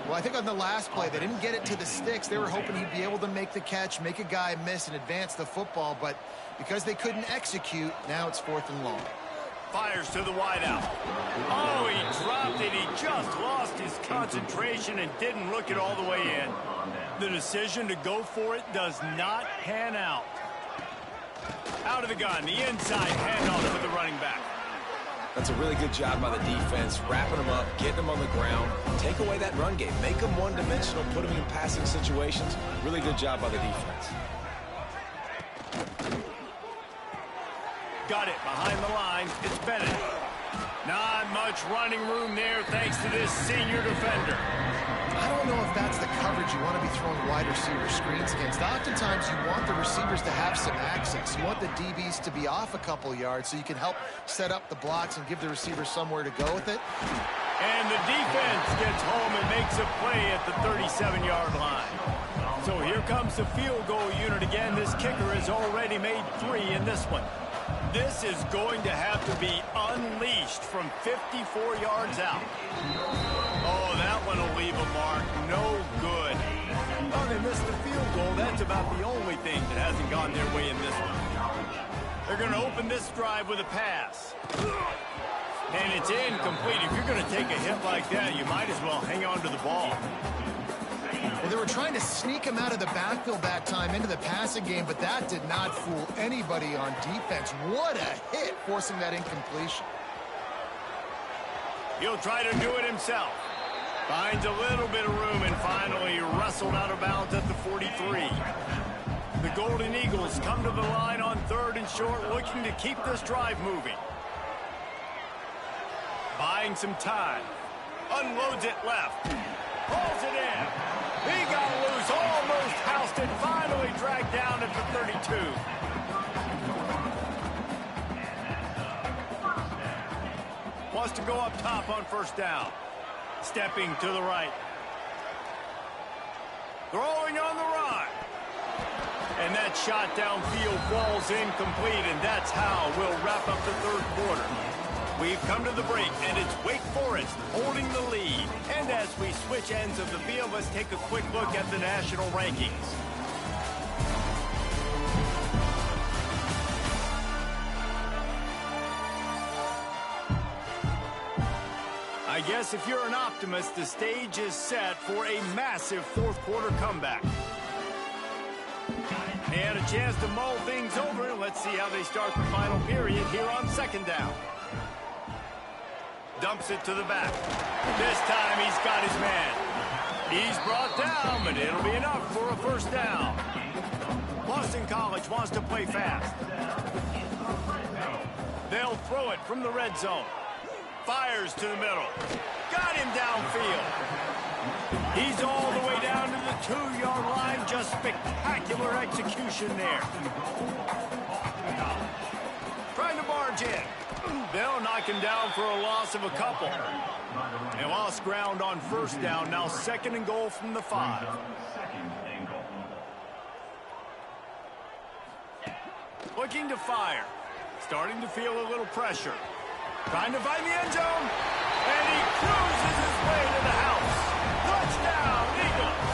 Well, I think on the last play, they didn't get it to the sticks. They were hoping he'd be able to make the catch, make a guy miss, and advance the football. But because they couldn't execute, now it's 4th and long. Fires to the wideout. Oh, he dropped it. He just lost his concentration and didn't look it all the way in. The decision to go for it does not pan out. Out of the gun, the inside handoff to the running back. That's a really good job by the defense, wrapping them up, getting them on the ground, take away that run game, make them one-dimensional, put them in passing situations. Really good job by the defense. Got it behind the line. It's Bennett. Not much running room there thanks to this senior defender. I don't know if that's the coverage you want to be throwing wide receiver screens against. Oftentimes you want the receivers to have some access. You want the DBs to be off a couple yards so you can help set up the blocks and give the receiver somewhere to go with it. And the defense gets home and makes a play at the 37-yard line. So here comes the field goal unit again. This kicker has already made 3 in this one. This is going to have to be unleashed from 54 yards out. Oh, that one will leave a mark. No good. Oh, they missed the field goal. That's about the only thing that hasn't gone their way in this one. They're going to open this drive with a pass. And it's incomplete. If you're going to take a hit like that, you might as well hang on to the ball. Well, they were trying to sneak him out of the backfield that time into the passing game, but that did not fool anybody on defense. What a hit, forcing that incompletion. He'll try to do it himself. Finds a little bit of room and finally wrestled out of bounds at the 43. The Golden Eagles come to the line on 3rd and short, looking to keep this drive moving. Buying some time. Unloads it left. Pulls it in. He got loose, almost housed it, finally dragged down at the 32. Wants to go up top on 1st down. Stepping to the right. Throwing on the run. And that shot downfield falls incomplete, and that's how we'll wrap up the 3rd quarter. We've come to the break, and it's Wake Forest holding the lead. And as we switch ends of the field, let's take a quick look at the national rankings. I guess if you're an optimist, the stage is set for a massive 4th quarter comeback. They had a chance to mull things over. Let's see how they start the final period here on 2nd down. Dumps it to the back. This time he's got his man. He's brought down, but it'll be enough for a 1st down. Boston College wants to play fast. They'll throw it from the red zone. Fires to the middle. Got him downfield. He's all the way down to the 2-yard line. Just spectacular execution there. Trying to barge in. They'll knock him down for a loss of a couple. They lost ground on 1st down. Now 2nd and goal from the 5. Looking to fire. Starting to feel a little pressure. Trying to find the end zone. And he cruises his way to the house. Touchdown, Eagles.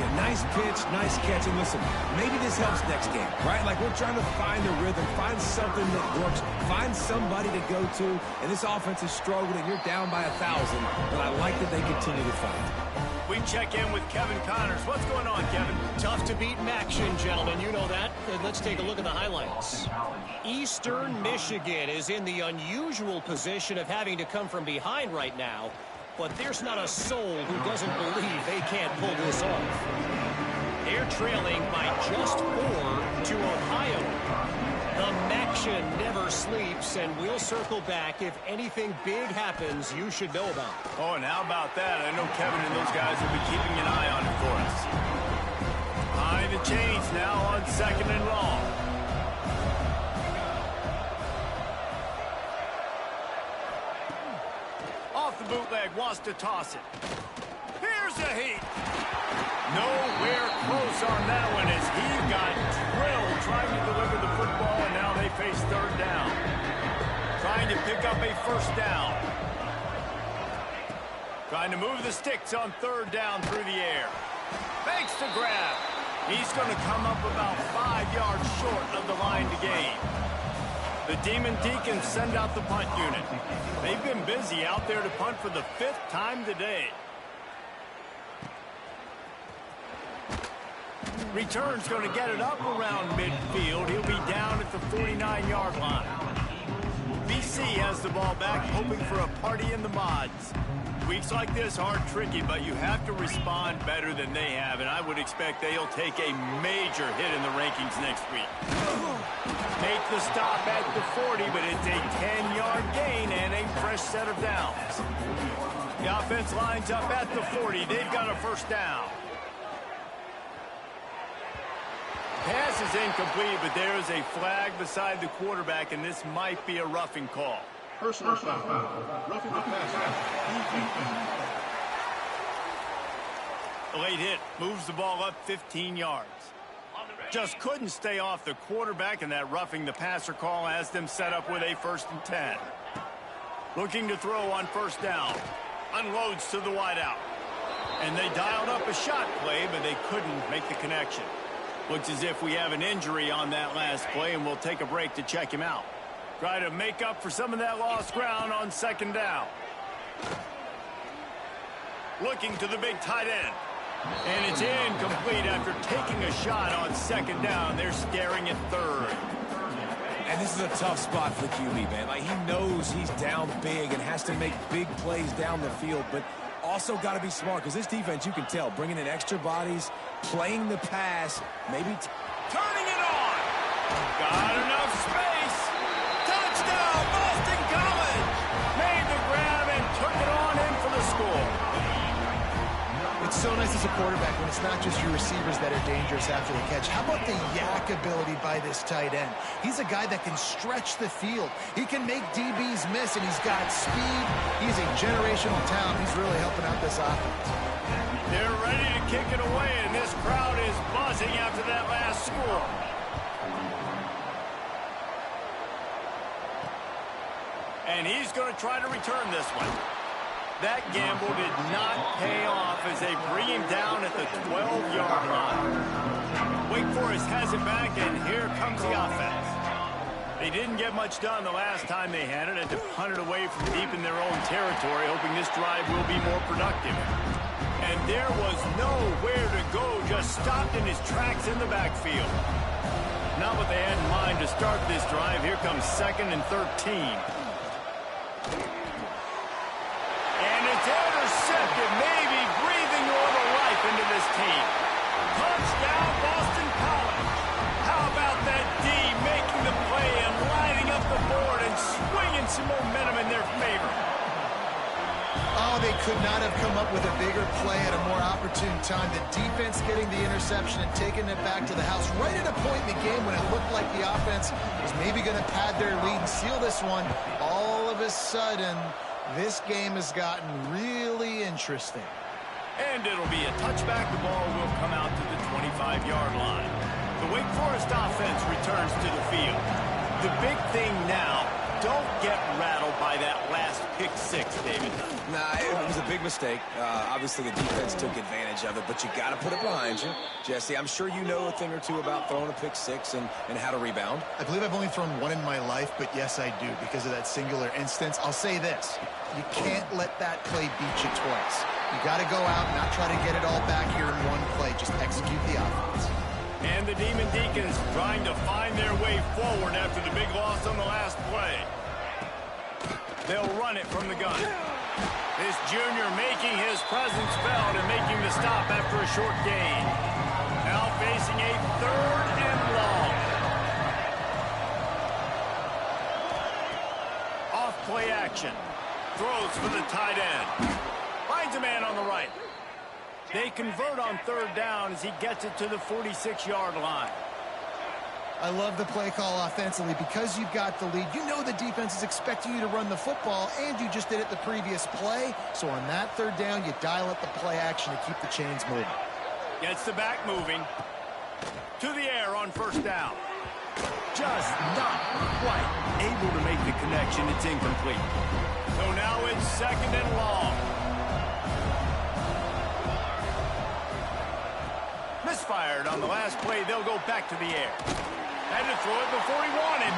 Yeah, nice pitch, nice catch. And listen, maybe this helps next game, right? Like we're trying to find a rhythm, find something that works, find somebody to go to. And this offense is struggling, and you're down by 1,000. But I like that they continue to fight. We check in with Kevin Connors. What's going on, Kevin? Tough to beat in action, gentlemen. You know that. Let's take a look at the highlights. Eastern Michigan is in the unusual position of having to come from behind right now, but there's not a soul who doesn't believe they can't pull this off. They're trailing by just 4 to Ohio. The Maction never sleeps, and we'll circle back if anything big happens you should know about. Oh, and how about that? I know Kevin and those guys will be keeping an eye on it for us. Behind the chains now on 2nd and long. Off the bootleg, wants to toss it. Here's a heat. Nowhere close on that one as he got drilled trying to deliver the football, and now they face 3rd down. Trying to pick up a 1st down. Trying to move the sticks on 3rd down through the air. Fakes the grab. He's going to come up about 5 yards short of the line to gain. The Demon Deacons send out the punt unit. They've been busy out there to punt for the 5th time today. Return's going to get it up around midfield. He'll be down at the 49-yard line. BC has the ball back, hoping for a party in the mods. Weeks like this are tricky, but you have to respond better than they have, and I would expect they'll take a major hit in the rankings next week. Make the stop at the 40, but it's a 10-yard gain and a fresh set of downs. The offense lines up at the 40. They've got a 1st down. Pass is incomplete, but there is a flag beside the quarterback, and this might be a roughing call. Personal foul. Roughing the passer. The late hit moves the ball up 15 yards. Just couldn't stay off the quarterback, and that roughing the passer call has them set up with a 1st and 10. Looking to throw on 1st down. Unloads to the wideout. And they dialed up a shot play, but they couldn't make the connection. Looks as if we have an injury on that last play, and we'll take a break to check him out. Try to make up for some of that lost ground on 2nd down. Looking to the big tight end. And it's incomplete after taking a shot on 2nd down. They're staring at 3rd. And this is a tough spot for the QB, man. Like, he knows he's down big and has to make big plays down the field, but also got to be smart, because this defense, you can tell, bringing in extra bodies, playing the pass, maybe turning it on. Got enough space. Touchdown, Boston College. Made the grab and took it on in for the score. It's so nice as a quarterback when it's not just your receivers that are dangerous after the catch. How about the yak ability by this tight end? He's a guy that can stretch the field. He can make DBs miss, and he's got speed. He's a generational talent. He's really helping out this offense. They're ready to kick it away, and this crowd is buzzing after that last score. And he's going to try to return this one. That gamble did not pay off as they bring him down at the 12-yard line. Wake Forest has it back, and here comes the offense. They didn't get much done the last time they had it, and to punt it away from deep in their own territory, hoping this drive will be more productive. And there was nowhere to go, just stopped in his tracks in the backfield. Not what they had in mind to start this drive. Here comes 2nd and 13. Intercepted, maybe breathing a little life into this team. Touchdown, Boston College. How about that D making the play and lining up the board and swinging some momentum in their favor? Oh, they could not have come up with a bigger play at a more opportune time. The defense getting the interception and taking it back to the house right at a point in the game when it looked like the offense was maybe going to pad their lead and seal this one. All of a sudden, this game has gotten really interesting. And it'll be a touchback. The ball will come out to the 25-yard line. The Wake Forest offense returns to the field. The big thing now, don't get rattled by that last pick 6, David. Nah, it was a big mistake. Obviously, the defense took advantage of it, but you got to put it behind you. Jesse, I'm sure you know a thing or two about throwing a pick 6 and how to rebound. I believe I've only thrown one in my life, but yes, I do, because of that singular instance. I'll say this. You can't let that play beat you twice. You got to go out and not try to get it all back here in one play. Just execute the offense. And the Demon Deacons trying to find their way forward after the big loss on the last play. They'll run it from the gun. This junior making his presence felt and making the stop after a short gain. Now facing a 3rd and long. Off play action. Throws for the tight end. Finds a man on the right. They convert on 3rd down as he gets it to the 46-yard line. I love the play call offensively. Because you've got the lead, you know the defense is expecting you to run the football, and you just did it the previous play. So on that 3rd down, you dial up the play action to keep the chains moving. Gets the back moving. To the air on 1st down. Just not quite able to make the connection. It's incomplete. So now it's 2nd and long. Misfired on the last play. They'll go back to the air. Had to throw it before he wanted.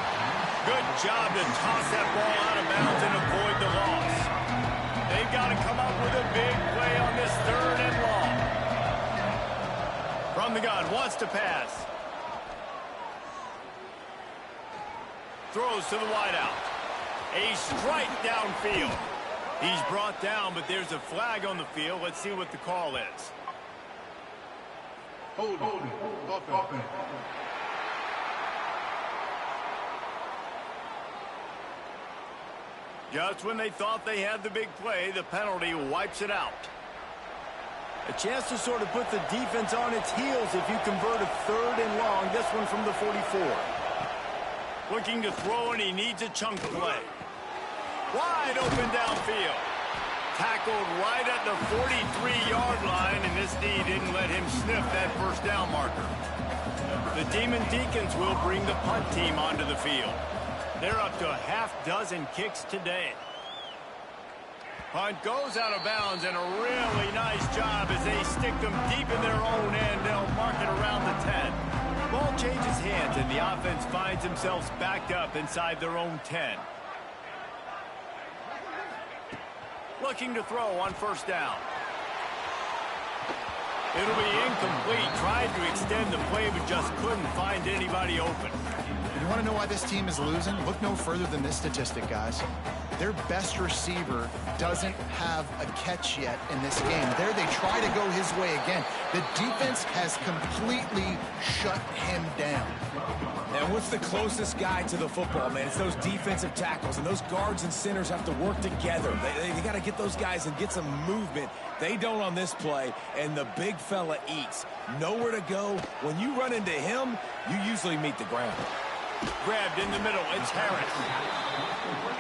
Good job to toss that ball out of bounds and avoid the loss. They've got to come up with a big play on this 3rd and long. From the gun, wants to pass. Throws to the wideout. A strike downfield. He's brought down, but there's a flag on the field. Let's see what the call is. Hold it. Offense. Just when they thought they had the big play, the penalty wipes it out. A chance to sort of put the defense on its heels if you convert a 3rd and long. This one from the 44. Looking to throw, and he needs a chunk play. Wide open downfield. Tackled right at the 43-yard line, and this D didn't let him sniff that first down marker. The Demon Deacons will bring the punt team onto the field. They're up to a half-dozen kicks today. Punt goes out of bounds, and a really nice job as they stick them deep in their own end. They'll mark it around the 10. Ball changes hands, and the offense finds themselves backed up inside their own 10. Looking to throw on first down. It'll be incomplete. Tried to extend the play, but just couldn't find anybody open. You want to know why this team is losing? Look no further than this statistic, guys. Their best receiver doesn't have a catch yet in this game. There they try to go his way again. The defense has completely shut him down. And what's the closest guy to the football, man? It's those defensive tackles, and those guards and centers have to work together. They got to get those guys and get some movement. They don't on this play, and the big fella eats. Nowhere to go. When you run into him, you usually meet the ground. Grabbed in the middle. It's Harris.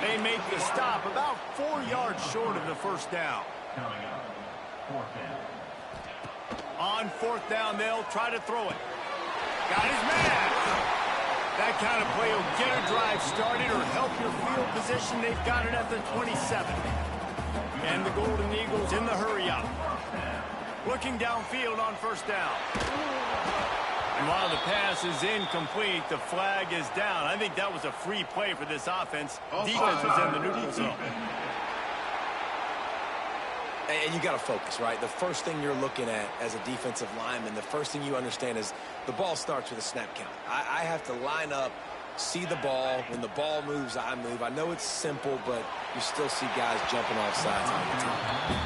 They make the stop about 4 yards short of the first down. On fourth down, they'll try to throw it. Got his man. That kind of play will get a drive started or help your field position. They've got it at the 27. And the Golden Eagles in the hurry-up. Looking downfield on first down. And while the pass is incomplete, the flag is down. I think that was a free play for this offense. Defense was in the neutral zone. And you got to focus, right? The first thing you're looking at as a defensive lineman, the first thing you understand is the ball starts with a snap count. I have to line up, see the ball. When the ball moves, I move. I know it's simple, but you still see guys jumping off sides all the time.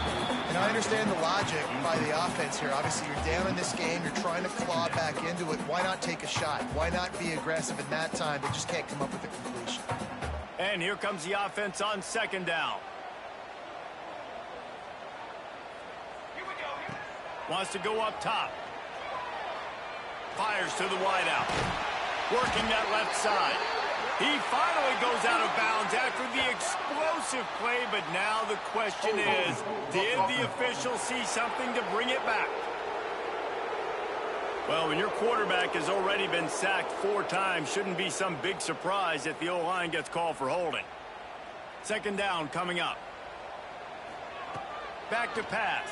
And I understand the logic by the offense here. Obviously, you're down in this game. You're trying to claw back into it. Why not take a shot? Why not be aggressive in that time? They just can't come up with a completion. And here comes the offense on second down. Wants to go up top. Fires to the wideout. Working that left side. He finally goes out of bounds after the explosive play, but now the question is, did the official see something to bring it back? Well, when your quarterback has already been sacked 4 times, shouldn't be some big surprise if the O-line gets called for holding. Second down coming up. Back to pass.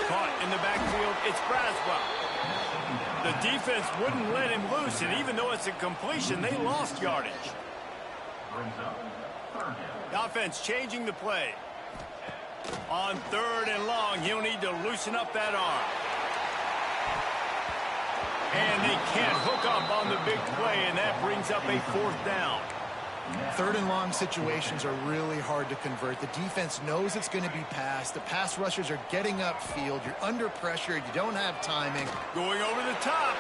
Caught in the backfield, it's Braswell. The defense wouldn't let him loose, and even though it's a completion, they lost yardage. The offense changing the play. On third and long, he'll need to loosen up that arm. And they can't hook up on the big play, and that brings up a fourth down. Third and long situations are really hard to convert. The defense knows it's going to be passed. The pass rushers are getting upfield. You're under pressure. You don't have timing. Going over the top.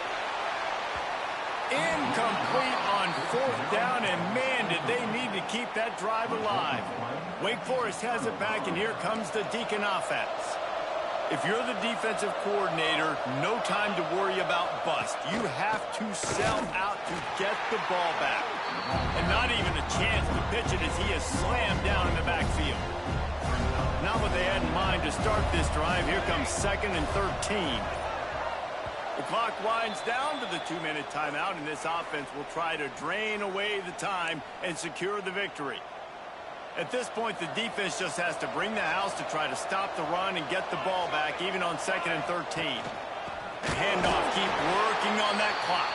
Incomplete on fourth down, and man, did they need to keep that drive alive. Wake Forest has it back, and here comes the Deacon offense. If you're the defensive coordinator, no time to worry about bust. You have to sell out to get the ball back. And not even a chance to pitch it as he is slammed down in the backfield. Not what they had in mind to start this drive. Here comes 2nd and 13. The clock winds down to the 2-minute timeout, and this offense will try to drain away the time and secure the victory. At this point, the defense just has to bring the house to try to stop the run and get the ball back, even on 2nd and 13. Handoff, keep working on that clock.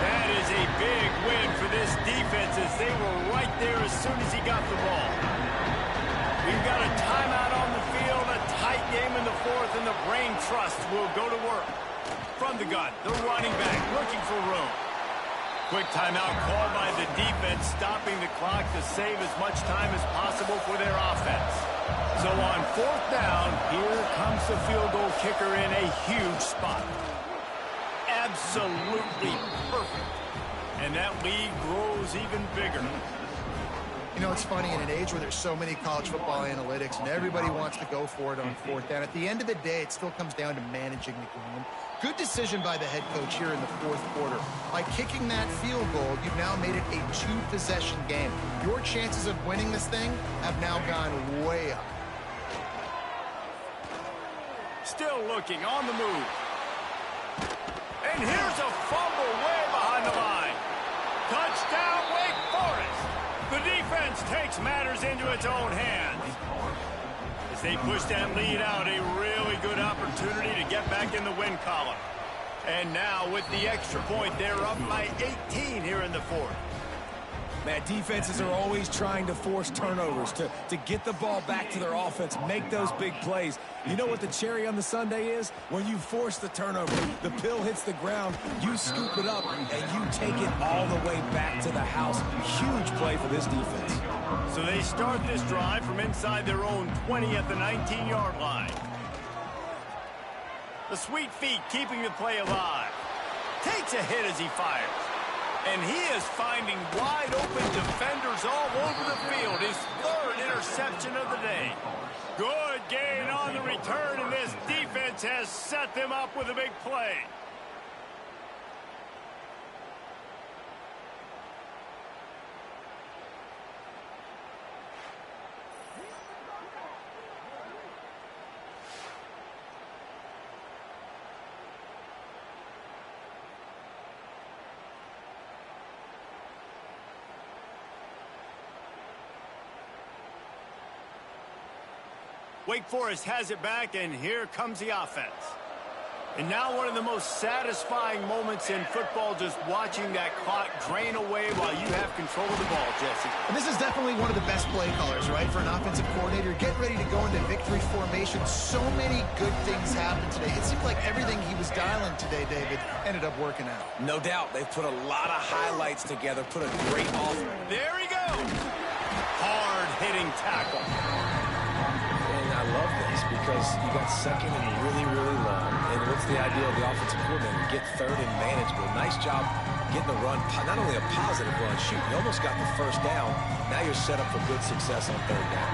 That is a big win for this defense as they were right there as soon as he got the ball. We've got a timeout on the field, a tight game in the fourth, and the Brain Trust will go to work. From the gun, the running back looking for room. Quick timeout called by the defense, stopping the clock to save as much time as possible for their offense. So on fourth down, here comes the field goal kicker in a huge spot. Absolutely perfect. And that lead grows even bigger. You know, it's funny, in an age where there's so many college football analytics and everybody wants to go for it on fourth down, at the end of the day, it still comes down to managing the game. Good decision by the head coach here in the fourth quarter. By kicking that field goal, you've now made it a two-possession game. Your chances of winning this thing have now gone way up. Still looking on the move. And here's a fumble way behind the line. Touchdown, Wake Forest. The defense takes matters into its own hands. As they push that lead out, a really good opportunity to get back in the win column. And now with the extra point, they're up by 18 here in the fourth. Man, defenses are always trying to force turnovers, to get the ball back to their offense, make those big plays. You know what the cherry on the sundae is? When you force the turnover, the pill hits the ground, you scoop it up, and you take it all the way back to the house. Huge play for this defense. So they start this drive from inside their own 20 at the 19-yard line. The sweet feet keeping the play alive. Takes a hit as he fires. And he is finding wide open defenders all over the field. His third interception of the day. Good gain on the return, and this defense has set them up with a big play. Wake Forest has it back, and here comes the offense. And now one of the most satisfying moments in football, just watching that clock drain away while you have control of the ball, Jesse. And this is definitely one of the best play callers, right, for an offensive coordinator. Get ready to go into victory formation. So many good things happened today. It seemed like everything he was dialing today, David, ended up working out. No doubt. They've put a lot of highlights together, put a great offer. There he goes. Hard-hitting tackle. I love this because you got second and really, really long. And what's the idea of the offensive coordinator? Get third and manageable. Nice job getting the run, not only a positive run, shoot, you almost got the first down. Now you're set up for good success on third down.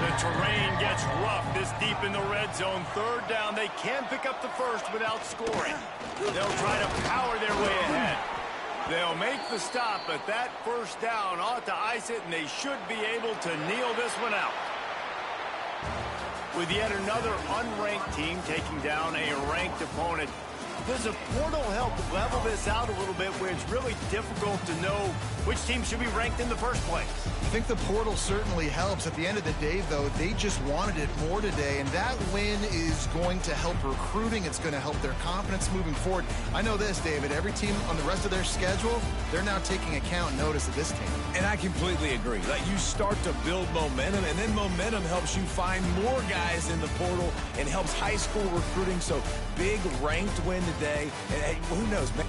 The terrain gets rough this deep in the red zone. Third down, they can pick up the first without scoring. They'll try to power their way ahead. They'll make the stop, but that first down ought to ice it, and they should be able to kneel this one out. With yet another unranked team taking down a ranked opponent, does a portal help level this out a little bit where it's really difficult to know which team should be ranked in the first place? I think the portal certainly helps. At the end of the day, though, they just wanted it more today, and that win is going to help recruiting. It's going to help their confidence moving forward. I know this, David, every team on the rest of their schedule, they're now taking account notice of this team. And I completely agree. Like, you start to build momentum, and then momentum helps you find more guys in the portal and helps high school recruiting. So big ranked win today. And hey, who knows, man?